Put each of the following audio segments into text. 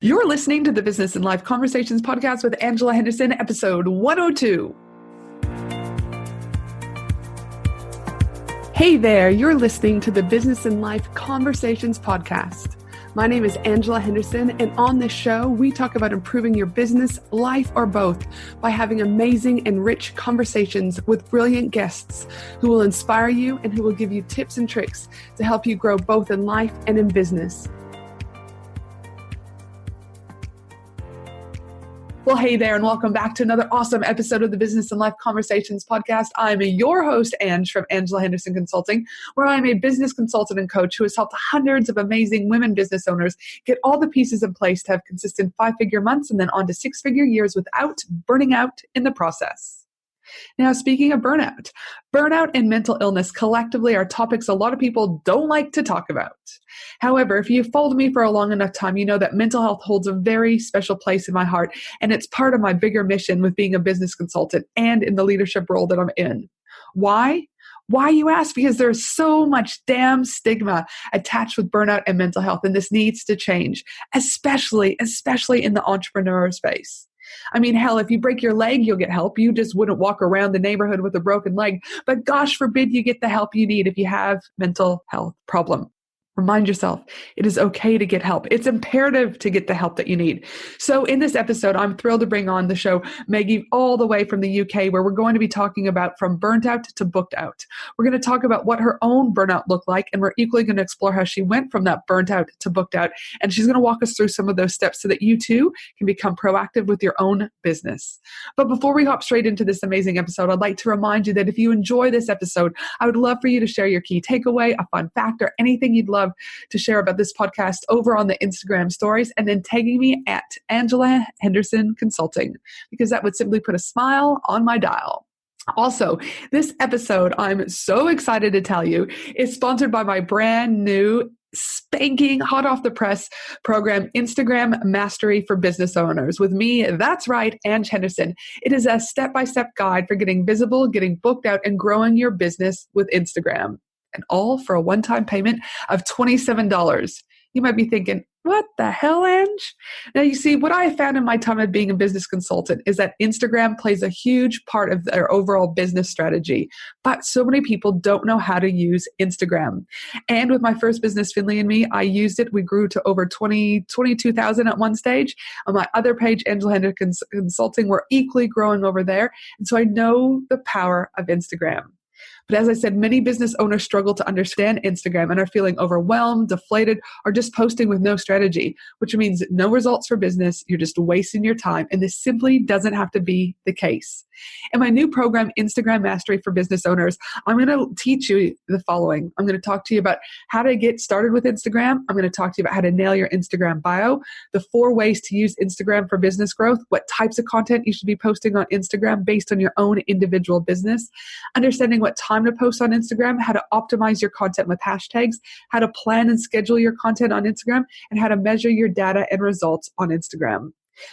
You're listening to the Business and Life Conversations podcast with Angela Henderson, episode 102. Hey there, you're listening to the Business and Life Conversations podcast. My name is Angela Henderson, and on this show, we talk about improving your business, life, or both by having amazing and rich conversations with brilliant guests who will inspire you and who will give you tips and tricks to help you grow both in life and in business. Well, hey there, and welcome back to another awesome episode of the Business and Life Conversations podcast. I'm your host, Ange, from Angela Henderson Consulting, where I'm a business consultant and coach who has helped hundreds of amazing women business owners get all the pieces in place to have consistent 5-figure months and then on to 6-figure years without burning out in the process. Now, speaking of burnout and mental illness collectively are topics a lot of people don't like to talk about. However, if you've followed me for a long enough time, you know that mental health holds a very special place in my heart, and it's part of my bigger mission with being a business consultant and in the leadership role that I'm in. Why? Why, you ask? Because there's so much damn stigma attached with burnout and mental health, and this needs to change, especially in the entrepreneur space. I mean, hell, if you break your leg, you'll get help. You just wouldn't walk around the neighborhood with a broken leg. But gosh forbid you get the help you need if you have mental health problem. Remind yourself, it is okay to get help. It's imperative to get the help that you need. So in this episode, I'm thrilled to bring on the show Maggie all the way from the UK, where we're going to be talking about from burnt out to booked out. We're going to talk about what her own burnout looked like, and we're equally going to explore how she went from that burnt out to booked out. And she's going to walk us through some of those steps so that you too can become proactive with your own business. But before we hop straight into this amazing episode, I'd like to remind you that if you enjoy this episode, I would love for you to share your key takeaway, a fun fact, or anything you'd love to share about this podcast over on the Instagram stories, and then tagging me at Angela Henderson Consulting, because that would simply put a smile on my dial. Also, this episode, I'm so excited to tell you, is sponsored by my brand new spanking hot off the press program, Instagram Mastery for Business Owners. With me, that's right, Ange Henderson. It is a step-by-step guide for getting visible, getting booked out, and growing your business with Instagram. And all for a one-time payment of $27. You might be thinking, what the hell, Ange? Now, you see, what I have found in my time of being a business consultant is that Instagram plays a huge part of their overall business strategy. But so many people don't know how to use Instagram. And with my first business, Finley and Me, I used it. We grew to over 22,000 at one stage. On my other page, Angela Henderson Consulting, we're equally growing over there. And so I know the power of Instagram. But as I said, many business owners struggle to understand Instagram and are feeling overwhelmed, deflated, or just posting with no strategy, which means no results for business. You're just wasting your time. And this simply doesn't have to be the case. In my new program, Instagram Mastery for Business Owners, I'm going to teach you the following. I'm going to talk to you about how to get started with Instagram. I'm going to talk to you about how to nail your Instagram bio, the 4 ways to use Instagram for business growth, what types of content you should be posting on Instagram based on your own individual business, understanding what time to post on Instagram, how to optimize your content with hashtags, how to plan and schedule your content on Instagram, and how to measure your data and results on Instagram.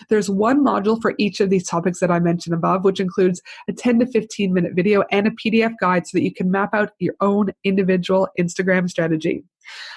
There's one module for each of these topics that I mentioned above, which includes a 10 to 15 minute video and a PDF guide so that you can map out your own individual Instagram strategy.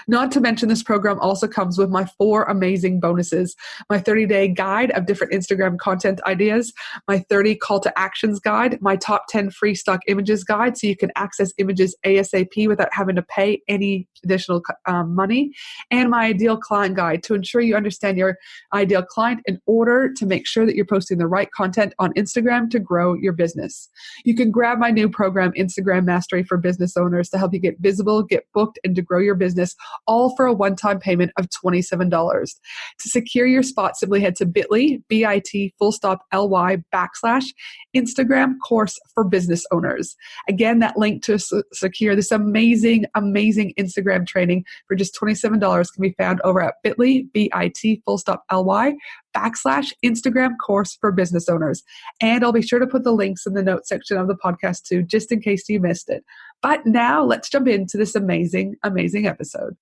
Not to mention, this program also comes with my 4 amazing bonuses: my 30-day guide of different Instagram content ideas, my 30 call to actions guide, my top 10 free stock images guide so you can access images ASAP without having to pay any additional money, and my ideal client guide to ensure you understand your ideal client in order to make sure that you're posting the right content on Instagram to grow your business. You can grab my new program, Instagram Mastery for Business Owners, to help you get visible, get booked, and to grow your business, all for a one-time payment of $27. To secure your spot, simply head to bit.ly, bit.ly/Instagram course for business owners. Again, that link to secure this amazing Instagram training for just $27 can be found over at bit.ly, bit.ly/Instagram course for business owners. And I'll be sure to put the links in the notes section of the podcast too, just in case you missed it. But now let's jump into this amazing episode.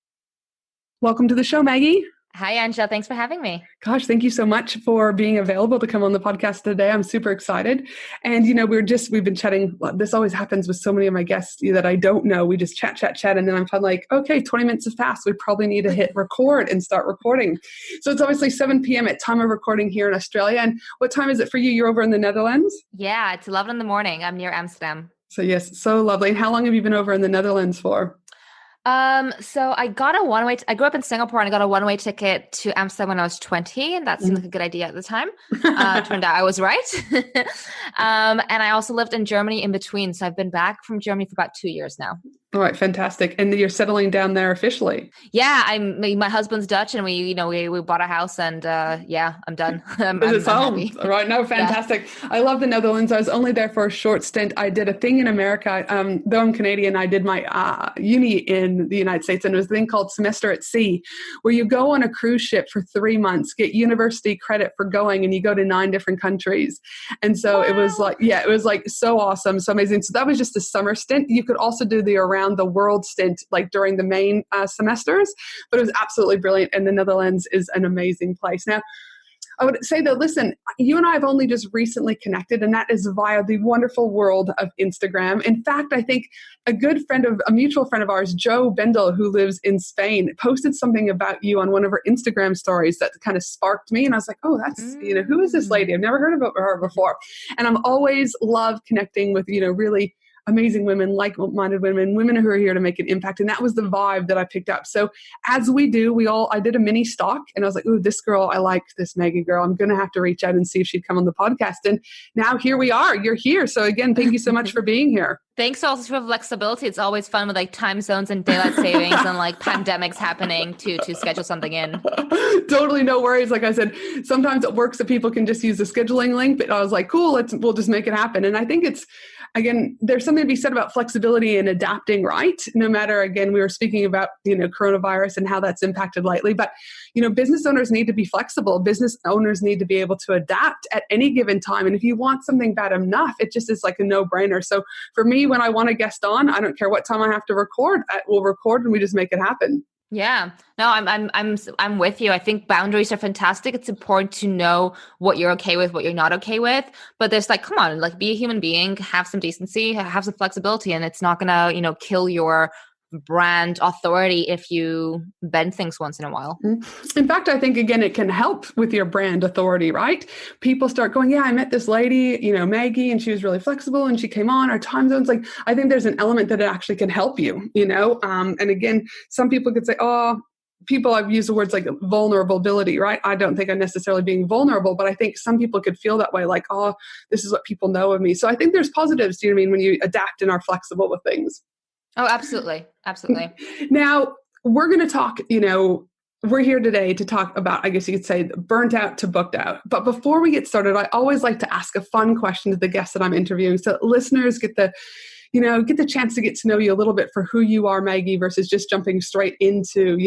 Welcome to the show, Maggie. Hi, Angela. Thanks for having me. Gosh, thank you so much for being available to come on the podcast today. I'm super excited. And, we've been chatting. This always happens with so many of my guests that I don't know. We just chat. And then I'm kind of like, okay, 20 minutes have passed. We probably need to hit record and start recording. So it's obviously 7 p.m. at time of recording here in Australia. And what time is it for you? You're over in the Netherlands? Yeah, it's 11 in the morning. I'm near Amsterdam. So yes, so lovely. And how long have you been over in the Netherlands for? So I got a one-way. I grew up in Singapore and I got a one-way ticket to Amsterdam when I was 20, and that seemed like a good idea at the time. Turned out I was right. And I also lived in Germany in between, so I've been back from Germany for about 2 years now. All right, fantastic. And you're settling down there officially? Yeah, my husband's Dutch, and we bought a house, and I'm done. I'm home. Happy. All right, no, fantastic. Yeah. I love the Netherlands. I was only there for a short stint. I did a thing in America. Though I'm Canadian, I did my uni in the United States, and it was a thing called Semester at Sea, where you go on a cruise ship for 3 months, get university credit for going, and you go to 9 different countries. And so It was like so awesome, so amazing. So that was just a summer stint. You could also do the around the world stint like during the main semesters, but it was absolutely brilliant. And the Netherlands is an amazing place. Now, I would say that, listen, you and I have only just recently connected, and that is via the wonderful world of Instagram. In fact, I think a mutual friend of ours, Joe Bendel, who lives in Spain, posted something about you on one of her Instagram stories that kind of sparked me. And I was like, oh, that's, who is this lady? I've never heard of her before. And I'm always love connecting with, really amazing women, like-minded women who are here to make an impact. And that was the vibe that I picked up. So as we do, I did a mini stock, and I was like, ooh, this girl, I like this Maggie girl. I'm going to have to reach out and see if she'd come on the podcast. And now here we are. You're here. So again, thank you so much for being here. Thanks also for flexibility. It's always fun with like time zones and daylight savings and like pandemics happening to schedule something in. Totally no worries. Like I said, sometimes it works that people can just use the scheduling link, but I was like, cool, we'll just make it happen. And I think there's something to be said about flexibility and adapting, right? No matter, again, we were speaking about, coronavirus and how that's impacted lately, but, business owners need to be flexible. Business owners need to be able to adapt at any given time. And if you want something bad enough, it just is like a no-brainer. So for me, when I want a guest on, I don't care what time I have to record, we'll record and we just make it happen. Yeah, no, I'm with you. I think boundaries are fantastic. It's important to know what you're okay with, what you're not okay with. But there's like, come on, like be a human being, have some decency, have some flexibility, and it's not gonna, kill your brand authority if you bend things once in a while. In fact, I think, again, it can help with your brand authority, right? People start going, yeah, I met this lady, Maggie, and she was really flexible and she came on our time zones. Like, I think there's an element that it actually can help you, and again, some people could say, I've used the words like vulnerability, right? I don't think I'm necessarily being vulnerable, but I think some people could feel that way, like, this is what people know of me. So I think there's positives, when you adapt and are flexible with things. Oh, absolutely. Absolutely. Now, we're going to talk, we're here today to talk about, I guess you could say, burnt out to booked out. But before we get started, I always like to ask a fun question to the guests that I'm interviewing, so listeners get the chance to get to know you a little bit for who you are, Maggie, versus just jumping straight into,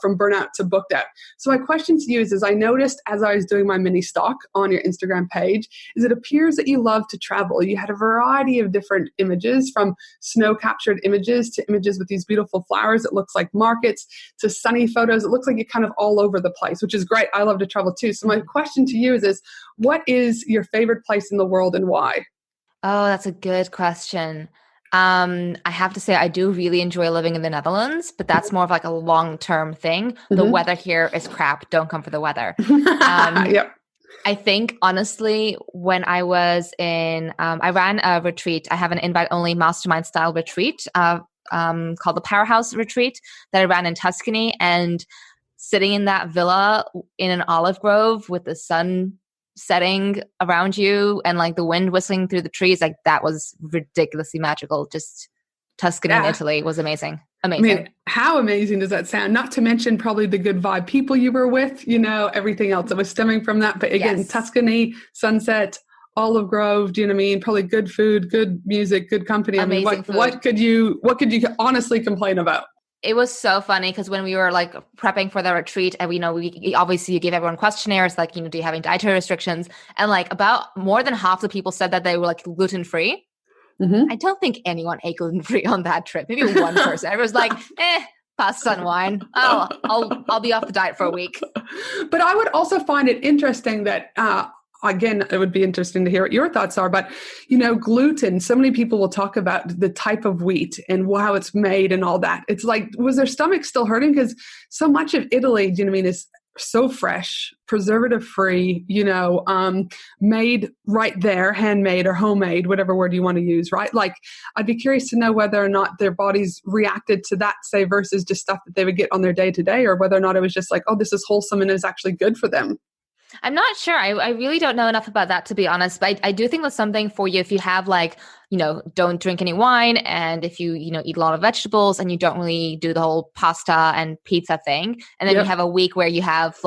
from burnout to booked out. So my question to you is I noticed as I was doing my mini stock on your Instagram page, is it appears that you love to travel. You had a variety of different images, from snow captured images to images with these beautiful flowers. It looks like markets to sunny photos. It looks like you're kind of all over the place, which is great. I love to travel too. So my question to you is what is your favorite place in the world and why? Oh, that's a good question. I have to say, I do really enjoy living in the Netherlands, but that's more of like a long-term thing. The weather here is crap. Don't come for the weather. Yep. I think, honestly, when I was I ran a retreat. I have an invite-only mastermind style retreat called the Powerhouse Retreat that I ran in Tuscany, and sitting in that villa in an olive grove with the sun setting around you and like the wind whistling through the trees, like that was ridiculously magical. Just Tuscany in Italy was amazing. Amazing. I mean, how amazing does that sound? Not to mention probably the good vibe people you were with, everything else that was stemming from that. But again, yes. Tuscany, sunset, olive grove, do you know what I mean? Probably good food, good music, good company. Amazing I mean, what could you honestly complain about? It was so funny because when we were like prepping for the retreat, and we obviously you give everyone questionnaires like, do you have any dietary restrictions? And like about more than half the people said that they were like gluten free. I don't think anyone ate gluten free on that trip. Maybe one person. Everyone's like, pasta and wine. Oh, I'll be off the diet for a week. But I would also find it interesting that, again, it would be interesting to hear what your thoughts are, but, gluten, so many people will talk about the type of wheat and how it's made and all that. It's like, was their stomach still hurting? Because so much of Italy, do you know what I mean, is so fresh, preservative free, made right there, handmade or homemade, whatever word you want to use, right? Like, I'd be curious to know whether or not their bodies reacted to that, say, versus just stuff that they would get on their day to day, or whether or not it was just like, oh, this is wholesome and is actually good for them. I'm not sure. I really don't know enough about that, to be honest. But I do think that's something for you if you have don't drink any wine, and if you, eat a lot of vegetables and you don't really do the whole pasta and pizza thing. And then you have a week where you have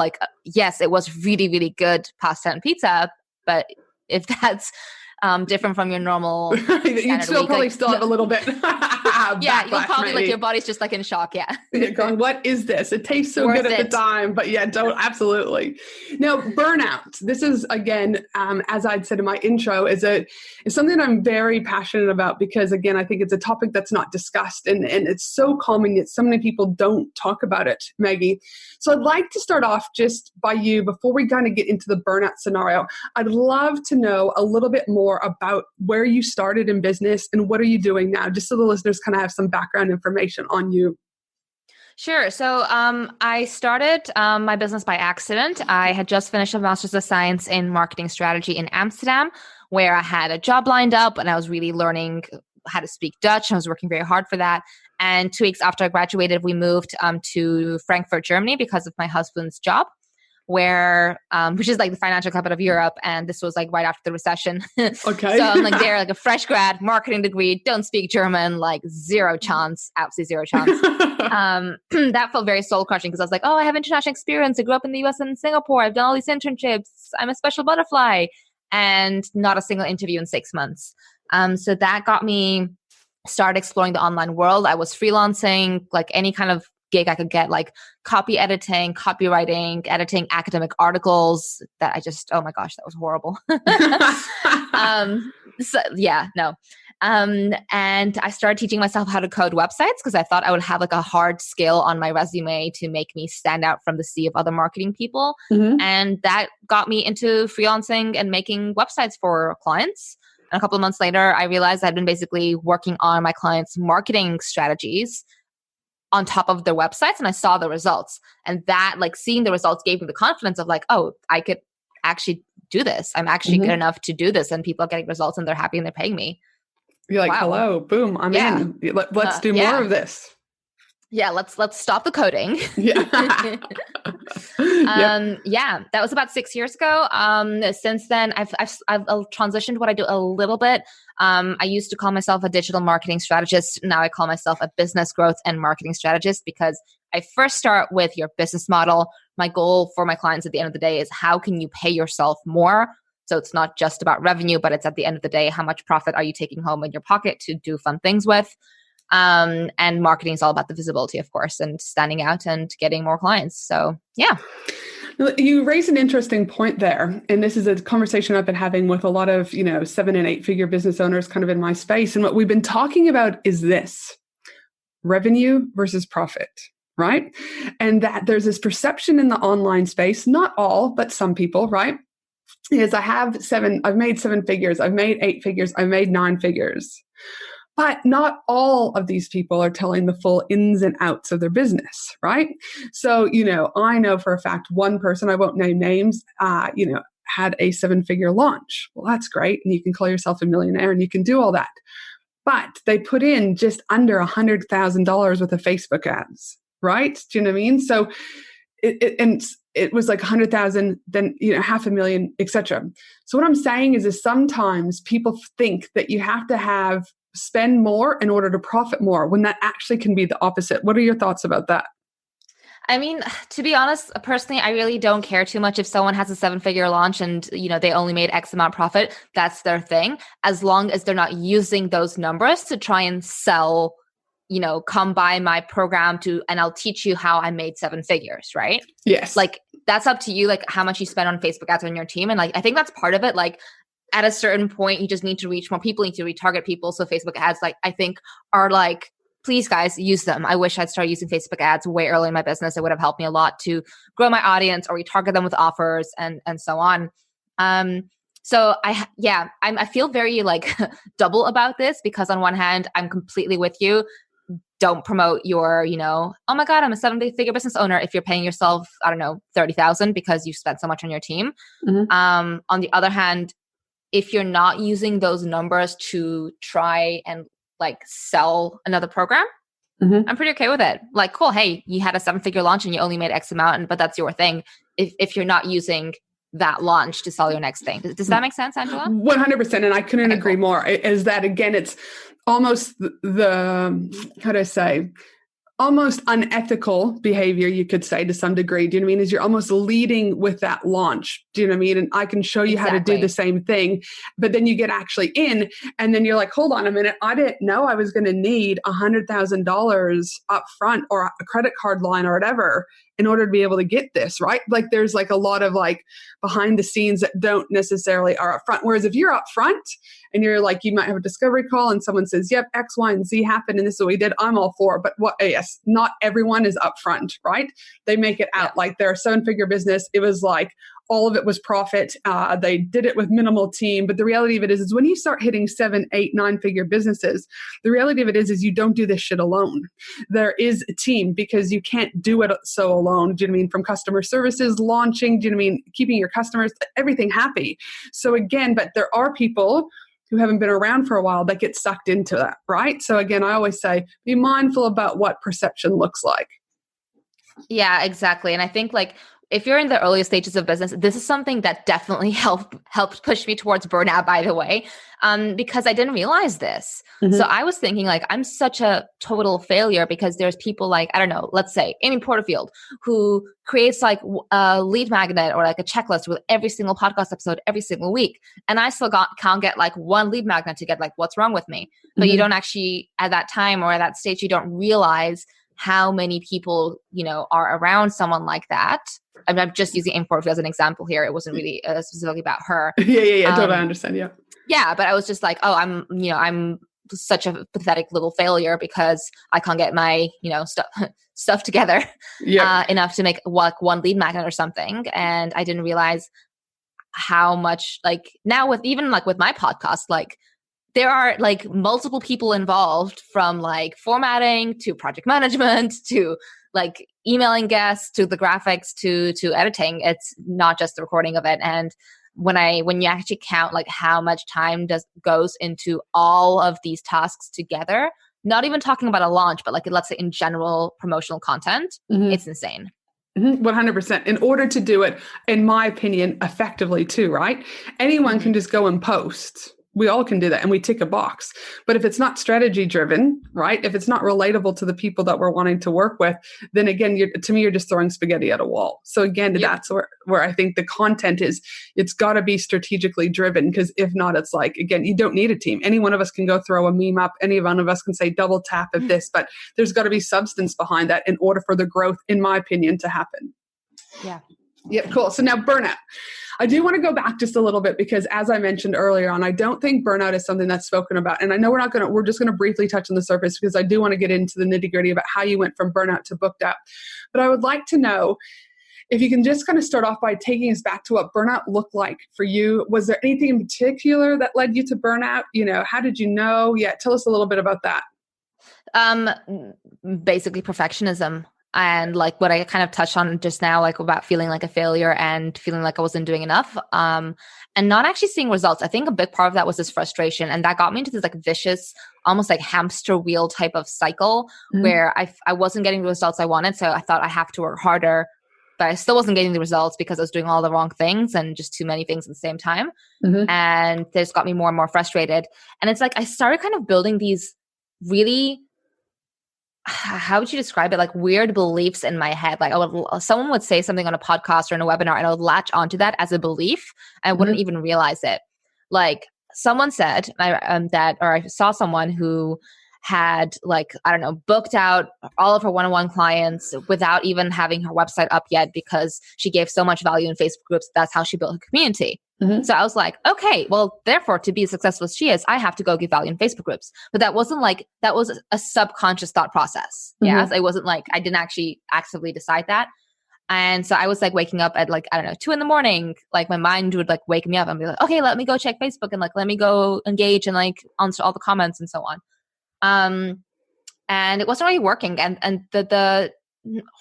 yes, it was really, really good pasta and pizza. But if that's different from your normal you'd still probably still have a little bit yeah, you'll probably your body's just in shock. You're going, what is this? It tastes so good at the time, but don't absolutely. Now, burnout, this is, again, as I'd said in my intro, is something I'm very passionate about, because again, I think it's a topic that's not discussed, and it's so common yet so many people don't talk about it, Maggie. So I'd like to start off just by you, before we kind of get into the burnout scenario. I'd love to know a little bit more about where you started in business and what are you doing now, just so the listeners kind of have some background information on you. Sure. So I started my business by accident. I had just finished a Master's of Science in Marketing Strategy in Amsterdam, where I had a job lined up and I was really learning how to speak Dutch. I was working very hard for that. And 2 weeks after I graduated, we moved to Frankfurt, Germany, because of my husband's job, where which is the financial capital of Europe, and this was right after the recession. Okay. So I'm there a fresh grad, marketing degree, don't speak German, zero chance, absolutely zero chance. That felt very soul crushing, because I was like, oh, I have international experience. I grew up in the US and Singapore. I've done all these internships. I'm a special butterfly, and not a single interview in 6 months. So that got me started exploring the online world. I was freelancing, any kind of gig I could get, copy editing, copywriting, editing academic articles that I just, oh my gosh, that was horrible. And I started teaching myself how to code websites, because I thought I would have a hard skill on my resume to make me stand out from the sea of other marketing people. Mm-hmm. And that got me into freelancing and making websites for clients. And a couple of months later, I realized I'd been basically working on my clients' marketing strategies on top of their websites, and I saw the results. And that, seeing the results gave me the confidence of oh, I could actually do this. I'm actually good enough to do this, and people are getting results and they're happy and they're paying me. You're like, wow. Hello, boom, I'm in. Let's do more of this. Yeah, let's stop the coding. Yeah. That was about 6 years ago. Since then, I've transitioned what I do a little bit. I used to call myself a digital marketing strategist. Now I call myself a business growth and marketing strategist, because I first start with your business model. My goal for my clients at the end of the day is, how can you pay yourself more? So it's not just about revenue, but it's at the end of the day, how much profit are you taking home in your pocket to do fun things with? And marketing is all about the visibility, of course, and standing out and getting more clients. So, yeah. You raise an interesting point there. And this is a conversation I've been having with a lot of, 7 and 8 figure business owners kind of in my space. And what we've been talking about is this: revenue versus profit, right? And that there's this perception in the online space, not all, but some people, right? Is I've made 7 figures, I've made 8 figures, I've made 9 figures. But not all of these people are telling the full ins and outs of their business, right? So, I know for a fact one person, I won't name names, had a 7-figure launch. Well, that's great. And you can call yourself a millionaire and you can do all that. But they put in just under $100,000 worth of Facebook ads, right? Do you know what I mean? So it was 100,000, then, 500,000, etc. So what I'm saying is sometimes people think that you have to spend more in order to profit more, when that actually can be the opposite. What are your thoughts about that? I mean, to be honest, personally, I really don't care too much if someone has a 7-figure launch and, they only made X amount profit. That's their thing. As long as they're not using those numbers to try and sell, come buy my program and I'll teach you how I made 7 figures, right? Yes. That's up to you, how much you spend on Facebook ads on your team. And I think that's part of it. At a certain point, you just need to reach more people, you need to retarget people. So Facebook ads, I think, are please guys, use them. I wish I'd started using Facebook ads way early in my business. It would have helped me a lot to grow my audience or retarget them with offers and so on. So I feel very like double about this, because on one hand, I'm completely with you. Don't promote your, oh my God, I'm a 7-figure business owner if you're paying yourself, I don't know, 30,000 because you spent so much on your team. On the other hand, if you're not using those numbers to try and like sell another program, I'm pretty okay with it. Like, cool. Hey, you had a 7-figure launch and you only made X amount, but that's your thing. If you're not using that launch to sell your next thing. Does that make sense, Angela? 100%. And I couldn't agree more. Is that, again, it's almost how do I say, almost unethical behavior, you could say, to some degree. Do you know what I mean? Is you're almost leading with that launch. Do you know what I mean? And I can show you how to do the same thing, but then you get actually in, and then you're like, hold on a minute. I didn't know I was going to need $100,000 up front or a credit card line or whatever in order to be able to get this, right? Like there's like a lot of like behind the scenes that don't necessarily are up front. Whereas if you're up front and you're like, you might have a discovery call and someone says, yep, X, Y, and Z happened and this is what we did. I'm all for it. But yes, not everyone is up front, right? They make it out like they're a 7-figure business. It was like, all of it was profit. They did it with minimal team. But the reality of it is when you start hitting 7, 8, 9-figure businesses, the reality of it is you don't do this shit alone. There is a team because you can't do it so alone. Do you know what I mean? From customer services, launching, do you know what I mean? Keeping your customers, everything happy. So again, but there are people who haven't been around for a while that get sucked into that, right? So again, I always say, be mindful about what perception looks like. Yeah, exactly. And I think like, if you're in the earliest stages of business, this is something that definitely helped push me towards burnout, by the way, because I didn't realize this. So I was thinking like, I'm such a total failure because there's people like, I don't know, let's say Amy Porterfield, who creates like a lead magnet or like a checklist with every single podcast episode every single week. And I still can't get like one lead magnet to get like, what's wrong with me? But you don't actually, at that time or at that stage, you don't realize how many people, are around someone like that. I'm just using Amy Porterfield as an example here. It wasn't really specifically about her. Yeah. Totally understand. Yeah. Yeah. But I was just like, oh, I'm such a pathetic little failure because I can't get my, stuff together enough to make like one lead magnet or something. And I didn't realize how much like now with even like with my podcast, like there are like multiple people involved from like formatting to project management to like emailing guests to the graphics to editing. It's not just the recording of it. And when you actually count like how much time goes into all of these tasks together, not even talking about a launch, but like let's say in general promotional content, it's insane. 100%. In order to do it, in my opinion, effectively too, right? Anyone can just go and post. We all can do that and we tick a box. But if it's not strategy driven, right? If it's not relatable to the people that we're wanting to work with, then again, to me, you're just throwing spaghetti at a wall. So again, that's where I think the content is, it's got to be strategically driven, because if not, it's like, again, you don't need a team. Any one of us can go throw a meme up. Any one of us can say double tap at this, but there's got to be substance behind that in order for the growth, in my opinion, to happen. Yeah. Yep. Cool. So now burnout. I do want to go back just a little bit because as I mentioned earlier on, I don't think burnout is something that's spoken about. And I know we're just going to briefly touch on the surface because I do want to get into the nitty gritty about how you went from burnout to booked out. But I would like to know if you can just kind of start off by taking us back to what burnout looked like for you. Was there anything in particular that led you to burnout? How did you know? Yeah. Tell us a little bit about that. Basically perfectionism. And like what I kind of touched on just now, like about feeling like a failure and feeling like I wasn't doing enough, and not actually seeing results. I think a big part of that was this frustration. And that got me into this like vicious, almost like hamster wheel type of cycle where I wasn't getting the results I wanted. So I thought I have to work harder, but I still wasn't getting the results because I was doing all the wrong things and just too many things at the same time. And this got me more and more frustrated. And it's like I started kind of building these really, how would you describe it? Like weird beliefs in my head. Like someone would say something on a podcast or in a webinar and I would latch onto that as a belief. I wouldn't even realize it. Like someone said that, or I saw someone who had like, I don't know, booked out all of her one-on-one clients without even having her website up yet because she gave so much value in Facebook groups. That's how she built her community. Mm-hmm. So I was like, okay, well, therefore, to be as successful as she is, I have to go give value in Facebook groups. But that wasn't like, that was a subconscious thought process. Mm-hmm. Yeah. So it wasn't like, I didn't actually actively decide that. And so I was like waking up at like, I don't know, 2 a.m. Like my mind would like wake me up and be like, okay, let me go check Facebook and like, let me go engage and like answer all the comments and so on. And it wasn't really working. And the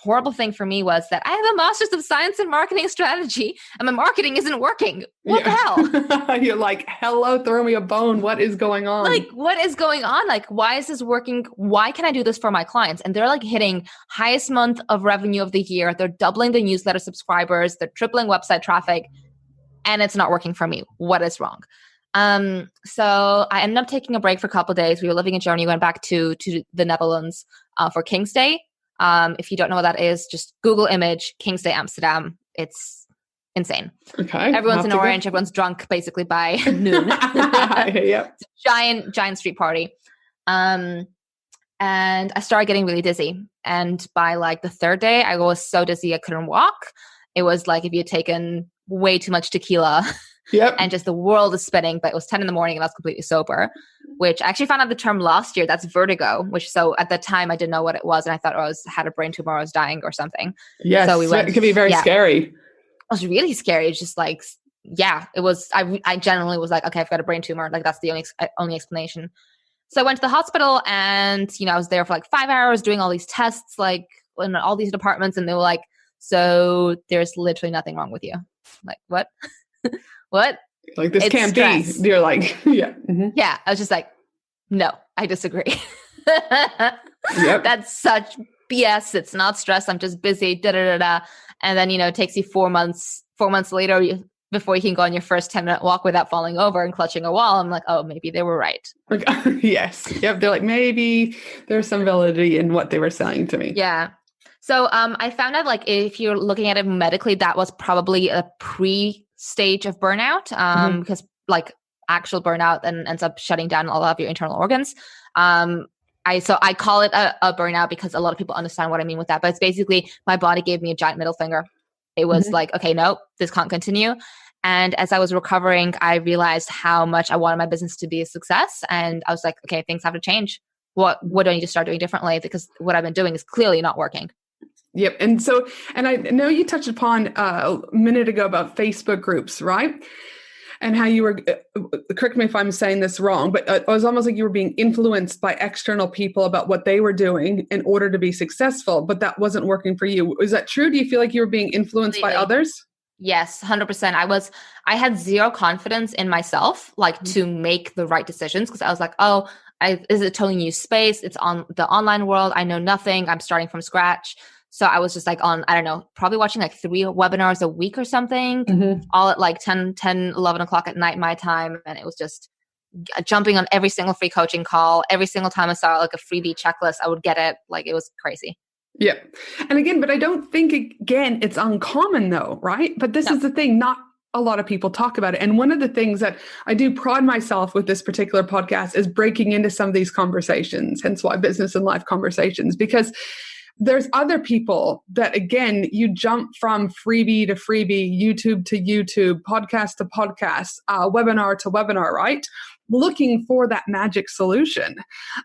horrible thing for me was that I have a master's of science in marketing strategy and my marketing isn't working. What the hell? You're like, hello, throw me a bone. What is going on? Like, what is going on? Like, why is this working? Why can I do this for my clients? And they're like hitting highest month of revenue of the year. They're doubling the newsletter subscribers. They're tripling website traffic and it's not working for me. What is wrong? So I ended up taking a break for a couple of days. We were living in Germany, went back to the Netherlands for King's Day. If you don't know what that is, just Google image King's Day Amsterdam. It's insane. Okay. Everyone's in orange. Everyone's drunk basically by noon. Yep. It's a giant street party. And I started getting really dizzy. And by like the third day, I was so dizzy I couldn't walk. It was like if you had taken way too much tequila. Yep. And just the world is spinning, but it was 10 a.m. and I was completely sober, which I actually found out the term last year. That's vertigo, which so at the time I didn't know what it was. And I thought I had a brain tumor, I was dying or something. Yes. So it could be very scary. It was really scary. It's just like, yeah, it was, I genuinely was like, okay, I've got a brain tumor. Like that's the only explanation. So I went to the hospital and, I was there for like 5 hours doing all these tests, like in all these departments. And they were like, so there's literally nothing wrong with you. I'm like, what? What? Like this can't stress. Be. You're like, yeah. Mm-hmm. Yeah. I was just like, no, I disagree. Yep. That's such BS. It's not stress. I'm just busy. Da da da da. And then, it takes you 4 months. 4 months later, before you can go on your first 10-minute walk without falling over and clutching a wall. I'm like, oh, maybe they were right. Yes. Yep. They're like, maybe there's some validity in what they were saying to me. Yeah. So I found out like if you're looking at it medically, that was probably a pre-stage of burnout because like actual burnout then ends up shutting down all of your internal organs. I call it a burnout because a lot of people understand what I mean with that. But it's basically my body gave me a giant middle finger. It was like, okay, no, this can't continue. And as I was recovering, I realized how much I wanted my business to be a success. And I was like, okay, things have to change. What do I need to start doing differently? Because what I've been doing is clearly not working. Yep. And I know you touched upon a minute ago about Facebook groups, right? And how you were, correct me if I'm saying this wrong, but it was almost like you were being influenced by external people about what they were doing in order to be successful, but that wasn't working for you. Is that true? Do you feel like you were being influenced by others? Yes, 100%. I had zero confidence in myself, like to make the right decisions because I was like, oh, this is a totally new space. It's on the online world. I know nothing. I'm starting from scratch. So I was just like on, I don't know, probably watching like 3 webinars a week or something, all at like 10, 11 o'clock at night, my time. And it was just jumping on every single free coaching call. Every single time I saw like a freebie checklist, I would get it. Like it was crazy. Yeah. And again, but I don't think, again, it's uncommon though, right? But this is the thing, not a lot of people talk about it. And one of the things that I do pride myself with this particular podcast is breaking into some of these conversations, hence why business and life conversations, because there's other people that, again, you jump from freebie to freebie, YouTube to YouTube, podcast to podcast, webinar to webinar, right? Looking for that magic solution.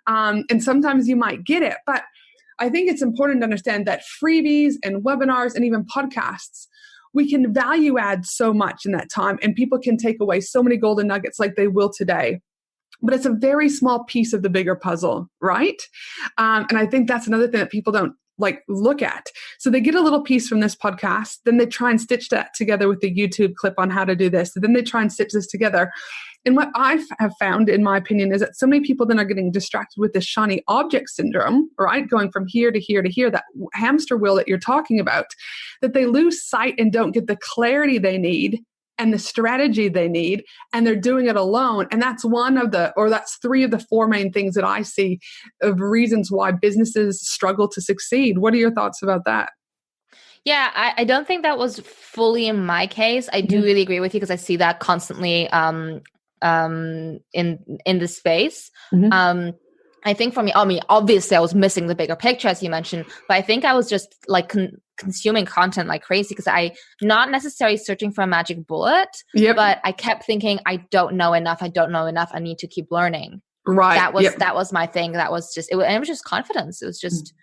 And sometimes you might get it, but I think it's important to understand that freebies and webinars and even podcasts, we can value add so much in that time and people can take away so many golden nuggets like they will today. But it's a very small piece of the bigger puzzle, right? And I think that's another thing that people don't look at. So they get a little piece from this podcast, then they try and stitch that together with the YouTube clip on how to do this. And then they try and stitch this together. And what I have found, in my opinion, is that so many people then are getting distracted with this shiny object syndrome, right? Going from here to here to here, that hamster wheel that you're talking about, that they lose sight and don't get the clarity they need and the strategy they need, and they're doing it alone. And that's that's 3 of the 4 main things that I see of reasons why businesses struggle to succeed. What are your thoughts about that? Yeah, I don't think that was fully in my case. I do really agree with you because I see that constantly in the space. I think for me, I mean, obviously I was missing the bigger picture, as you mentioned, but I think I was just like consuming content like crazy because I not necessarily searching for a magic bullet, but I kept thinking, I don't know enough. I need to keep learning. Right. That was my thing. That was just, it was just confidence. It was just,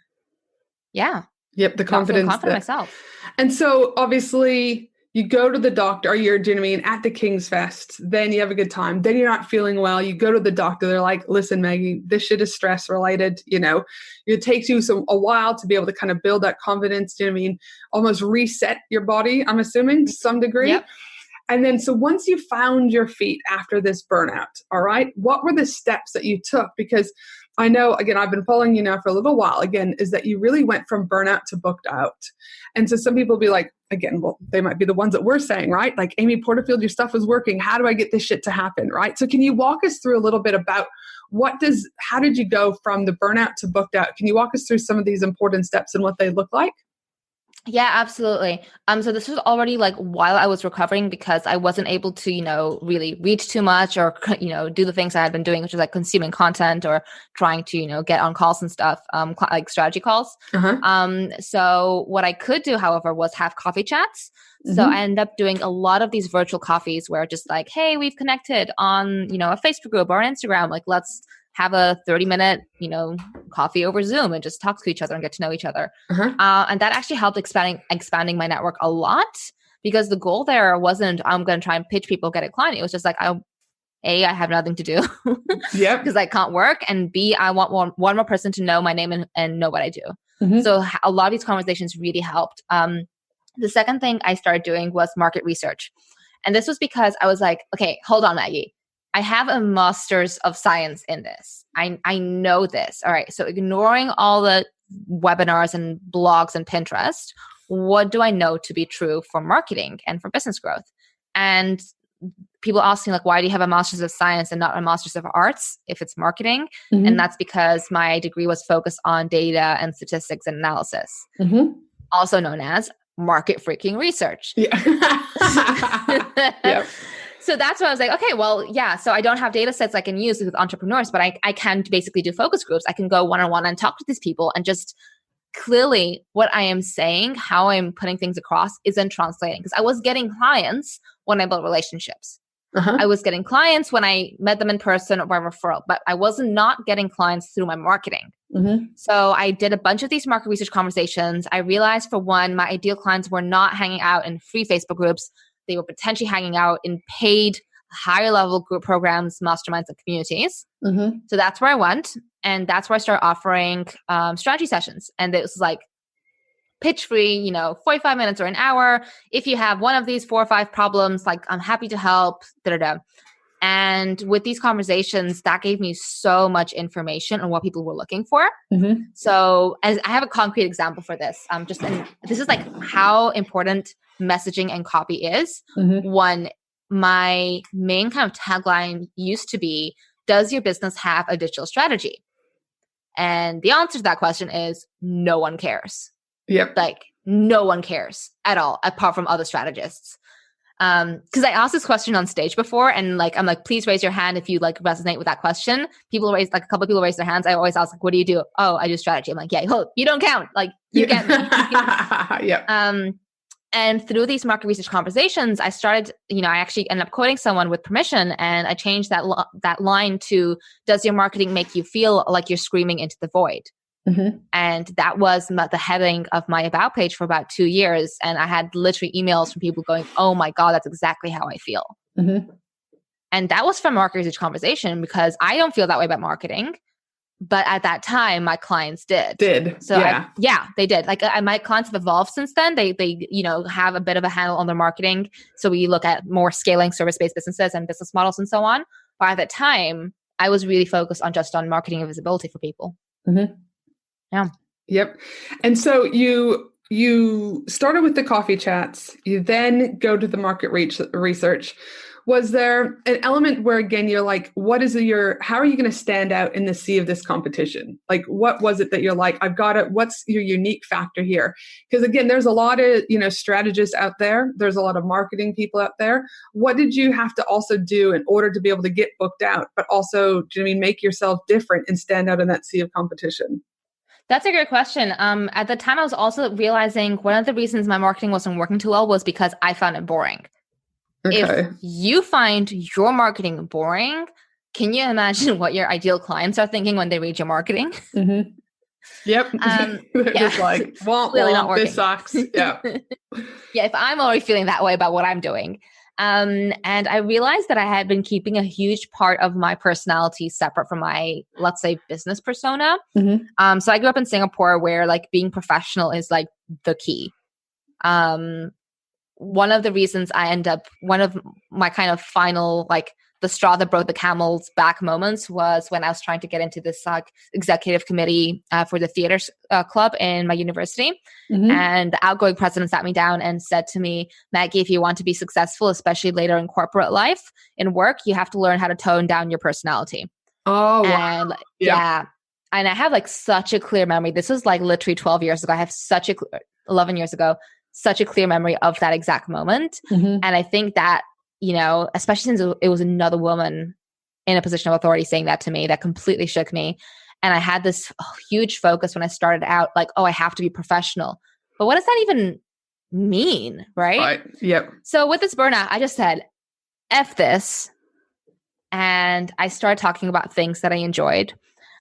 yeah. Yep. The confidence. Confident myself. And so obviously you go to the doctor, or you're, do you know what I mean, at the King's Fest, then you have a good time. Then you're not feeling well. You go to the doctor. They're like, listen, Maggie, this shit is stress related. You know, it takes you a while to be able to kind of build that confidence. Do you know what I mean? Almost reset your body, I'm assuming, to some degree. Yep. And then, so once you found your feet after this burnout, all right, what were the steps that you took? Because I know, again, I've been following you now for a little while, again, is that you really went from burnout to booked out. And so some people be like, again, well, they might be the ones that we're saying, right? Like, Amy Porterfield, your stuff is working. How do I get this shit to happen, right? So can you walk us through a little bit about how did you go from the burnout to booked out? Can you walk us through some of these important steps and what they look like? Yeah, absolutely. So this was already like while I was recovering because I wasn't able to, you know, really read too much or, you know, do the things I had been doing, which is like consuming content or trying to, you know, get on calls and stuff, like strategy calls. So what I could do, however, was have coffee chats. So I ended up doing a lot of these virtual coffees where just like, hey, we've connected on, you know, a Facebook group or an Instagram, like let's have a 30-minute, you know, coffee over Zoom and just talk to each other and get to know each other. And that actually helped expanding my network a lot because the goal there wasn't, I'm going to try and pitch people, get a client. It was just like, I have nothing to do because I can't work. And B, I want one more person to know my name and know what I do. So a lot of these conversations really helped. The second thing I started doing was market research. And this was because I was like, okay, hold on, Maggie. I have a master's of science in this. I know this. All right. So ignoring all the webinars and blogs and Pinterest, what do I know to be true for marketing and for business growth? And people asking like, why do you have a master's of science and not a master's of arts if it's marketing? And that's because my degree was focused on data and statistics and analysis, also known as market freaking research. So that's why I was like, okay, well, yeah. So I don't have data sets I can use with entrepreneurs, but I can basically do focus groups. I can go one-on-one and talk to these people and just clearly what I am saying, how I'm putting things across isn't translating. Because I was getting clients when I built relationships. I was getting clients when I met them in person or by referral, but I was not getting clients through my marketing. So I did a bunch of these market research conversations. I realized for one, my ideal clients were not hanging out in free Facebook groups. They were potentially hanging out in paid, higher level group programs, masterminds, and communities. So that's where I went. And that's where I started offering strategy sessions. And it was like pitch free, you know, 45 minutes or an hour. If you have one of these 4 or 5 problems, like I'm happy to help. And with these conversations, that gave me so much information on what people were looking for. So as I have a concrete example for this, this is like how important messaging and copy is. One, my main kind of tagline used to be, does your business have a digital strategy? And the answer to that question is no one cares. Like no one cares at all, apart from other strategists. Because I asked this question on stage before, and like I'm like, please raise your hand if you like resonate with that question. A couple of people raise their hands. I always ask, like, what do you do? Oh, I do strategy. I'm like, yeah, you don't count. Like you get me. And through these market research conversations, I started, you know, I actually ended up quoting someone with permission, and I changed that line to, does your marketing make you feel like you're screaming into the void? And that was the heading of my about page for about 2 years. And I had literally emails from people going, oh my God, that's exactly how I feel. And that was from market research conversation because I don't feel that way about marketing. But at that time, my clients did. So they did. Like my clients have evolved since then. They you know, have a bit of a handle on their marketing. So we look at more scaling service-based businesses and business models and so on. But at that time, I was really focused on marketing and visibility for people. And so you started with the coffee chats. You then go to the market research. Was there an element where, again, you're like, how are you going to stand out in the sea of this competition? Like, what was it that you're like, what's your unique factor here? Because again, there's a lot of, strategists out there. There's a lot of marketing people out there. What did you have to also do in order to be able to get booked out, but also, make yourself different and stand out in that sea of competition? That's a great question. At the time, I was also realizing one of the reasons my marketing wasn't working too well was because I found it boring. Okay. If you find your marketing boring, can you imagine what your ideal clients are thinking when they read your marketing? Mm-hmm. Yep. They're just like, this sucks. Yeah. Yeah, if I'm already feeling that way about what I'm doing. And I realized that I had been keeping a huge part of my personality separate from my, let's say, business persona. Mm-hmm. So I grew up in Singapore where like being professional is like the key. One of the reasons one of my kind of final, like the straw that broke the camel's back moments was when I was trying to get into this executive committee for the theater club in my university. Mm-hmm. And the outgoing president sat me down and said to me, Maggie, if you want to be successful, especially later in corporate life, in work, you have to learn how to tone down your personality. Oh, and wow. Yeah. And I have like such a clear memory. This was like literally 12 years ago. I have 11 years ago, such a clear memory of that exact moment. Mm-hmm. And I think that, especially since it was another woman in a position of authority saying that to me, that completely shook me. And I had this huge focus when I started out, like, I have to be professional. But what does that even mean, right? Right. Yep. So with this burnout, I just said, F this. And I started talking about things that I enjoyed.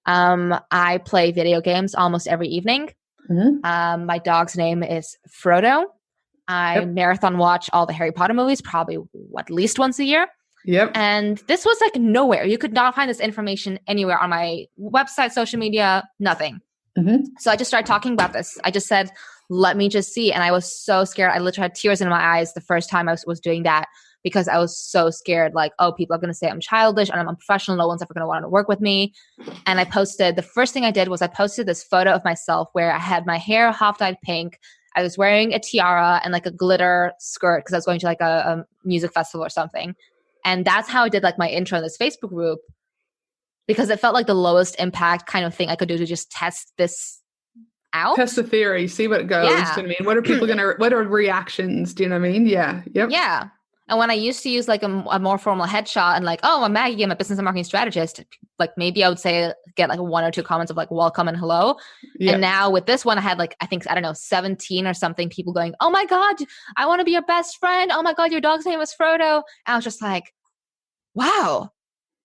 I play video games almost every evening. Mm-hmm. My dog's name is Frodo. I marathon watch all the Harry Potter movies, probably at least once a year. Yep. And this was like nowhere. You could not find this information anywhere on my website, social media, nothing. Mm-hmm. So I just started talking about this. I just said, let me just see. And I was so scared. I literally had tears in my eyes the first time I was doing that because I was so scared. Like, people are going to say I'm childish and I'm unprofessional. No one's ever going to want to work with me. And the first thing I did was I posted this photo of myself where I had my hair half dyed pink. I was wearing a tiara and like a glitter skirt because I was going to like a music festival or something. And that's how I did like my intro in this Facebook group because it felt like the lowest impact kind of thing I could do to just test this out. Test the theory, see what it goes. Yeah. Do you know what I mean? What are people what are reactions? Do you know what I mean? Yeah. Yep. Yeah. And when I used to use like a more formal headshot and like, I'm Maggie, I'm a business and marketing strategist, like maybe I would get like 1 or 2 comments of like welcome and hello. Yeah. And now with this one, I had like, I think, 17 or something people going, oh my God, I want to be your best friend. Oh my God, your dog's name was Frodo. And I was just like, wow,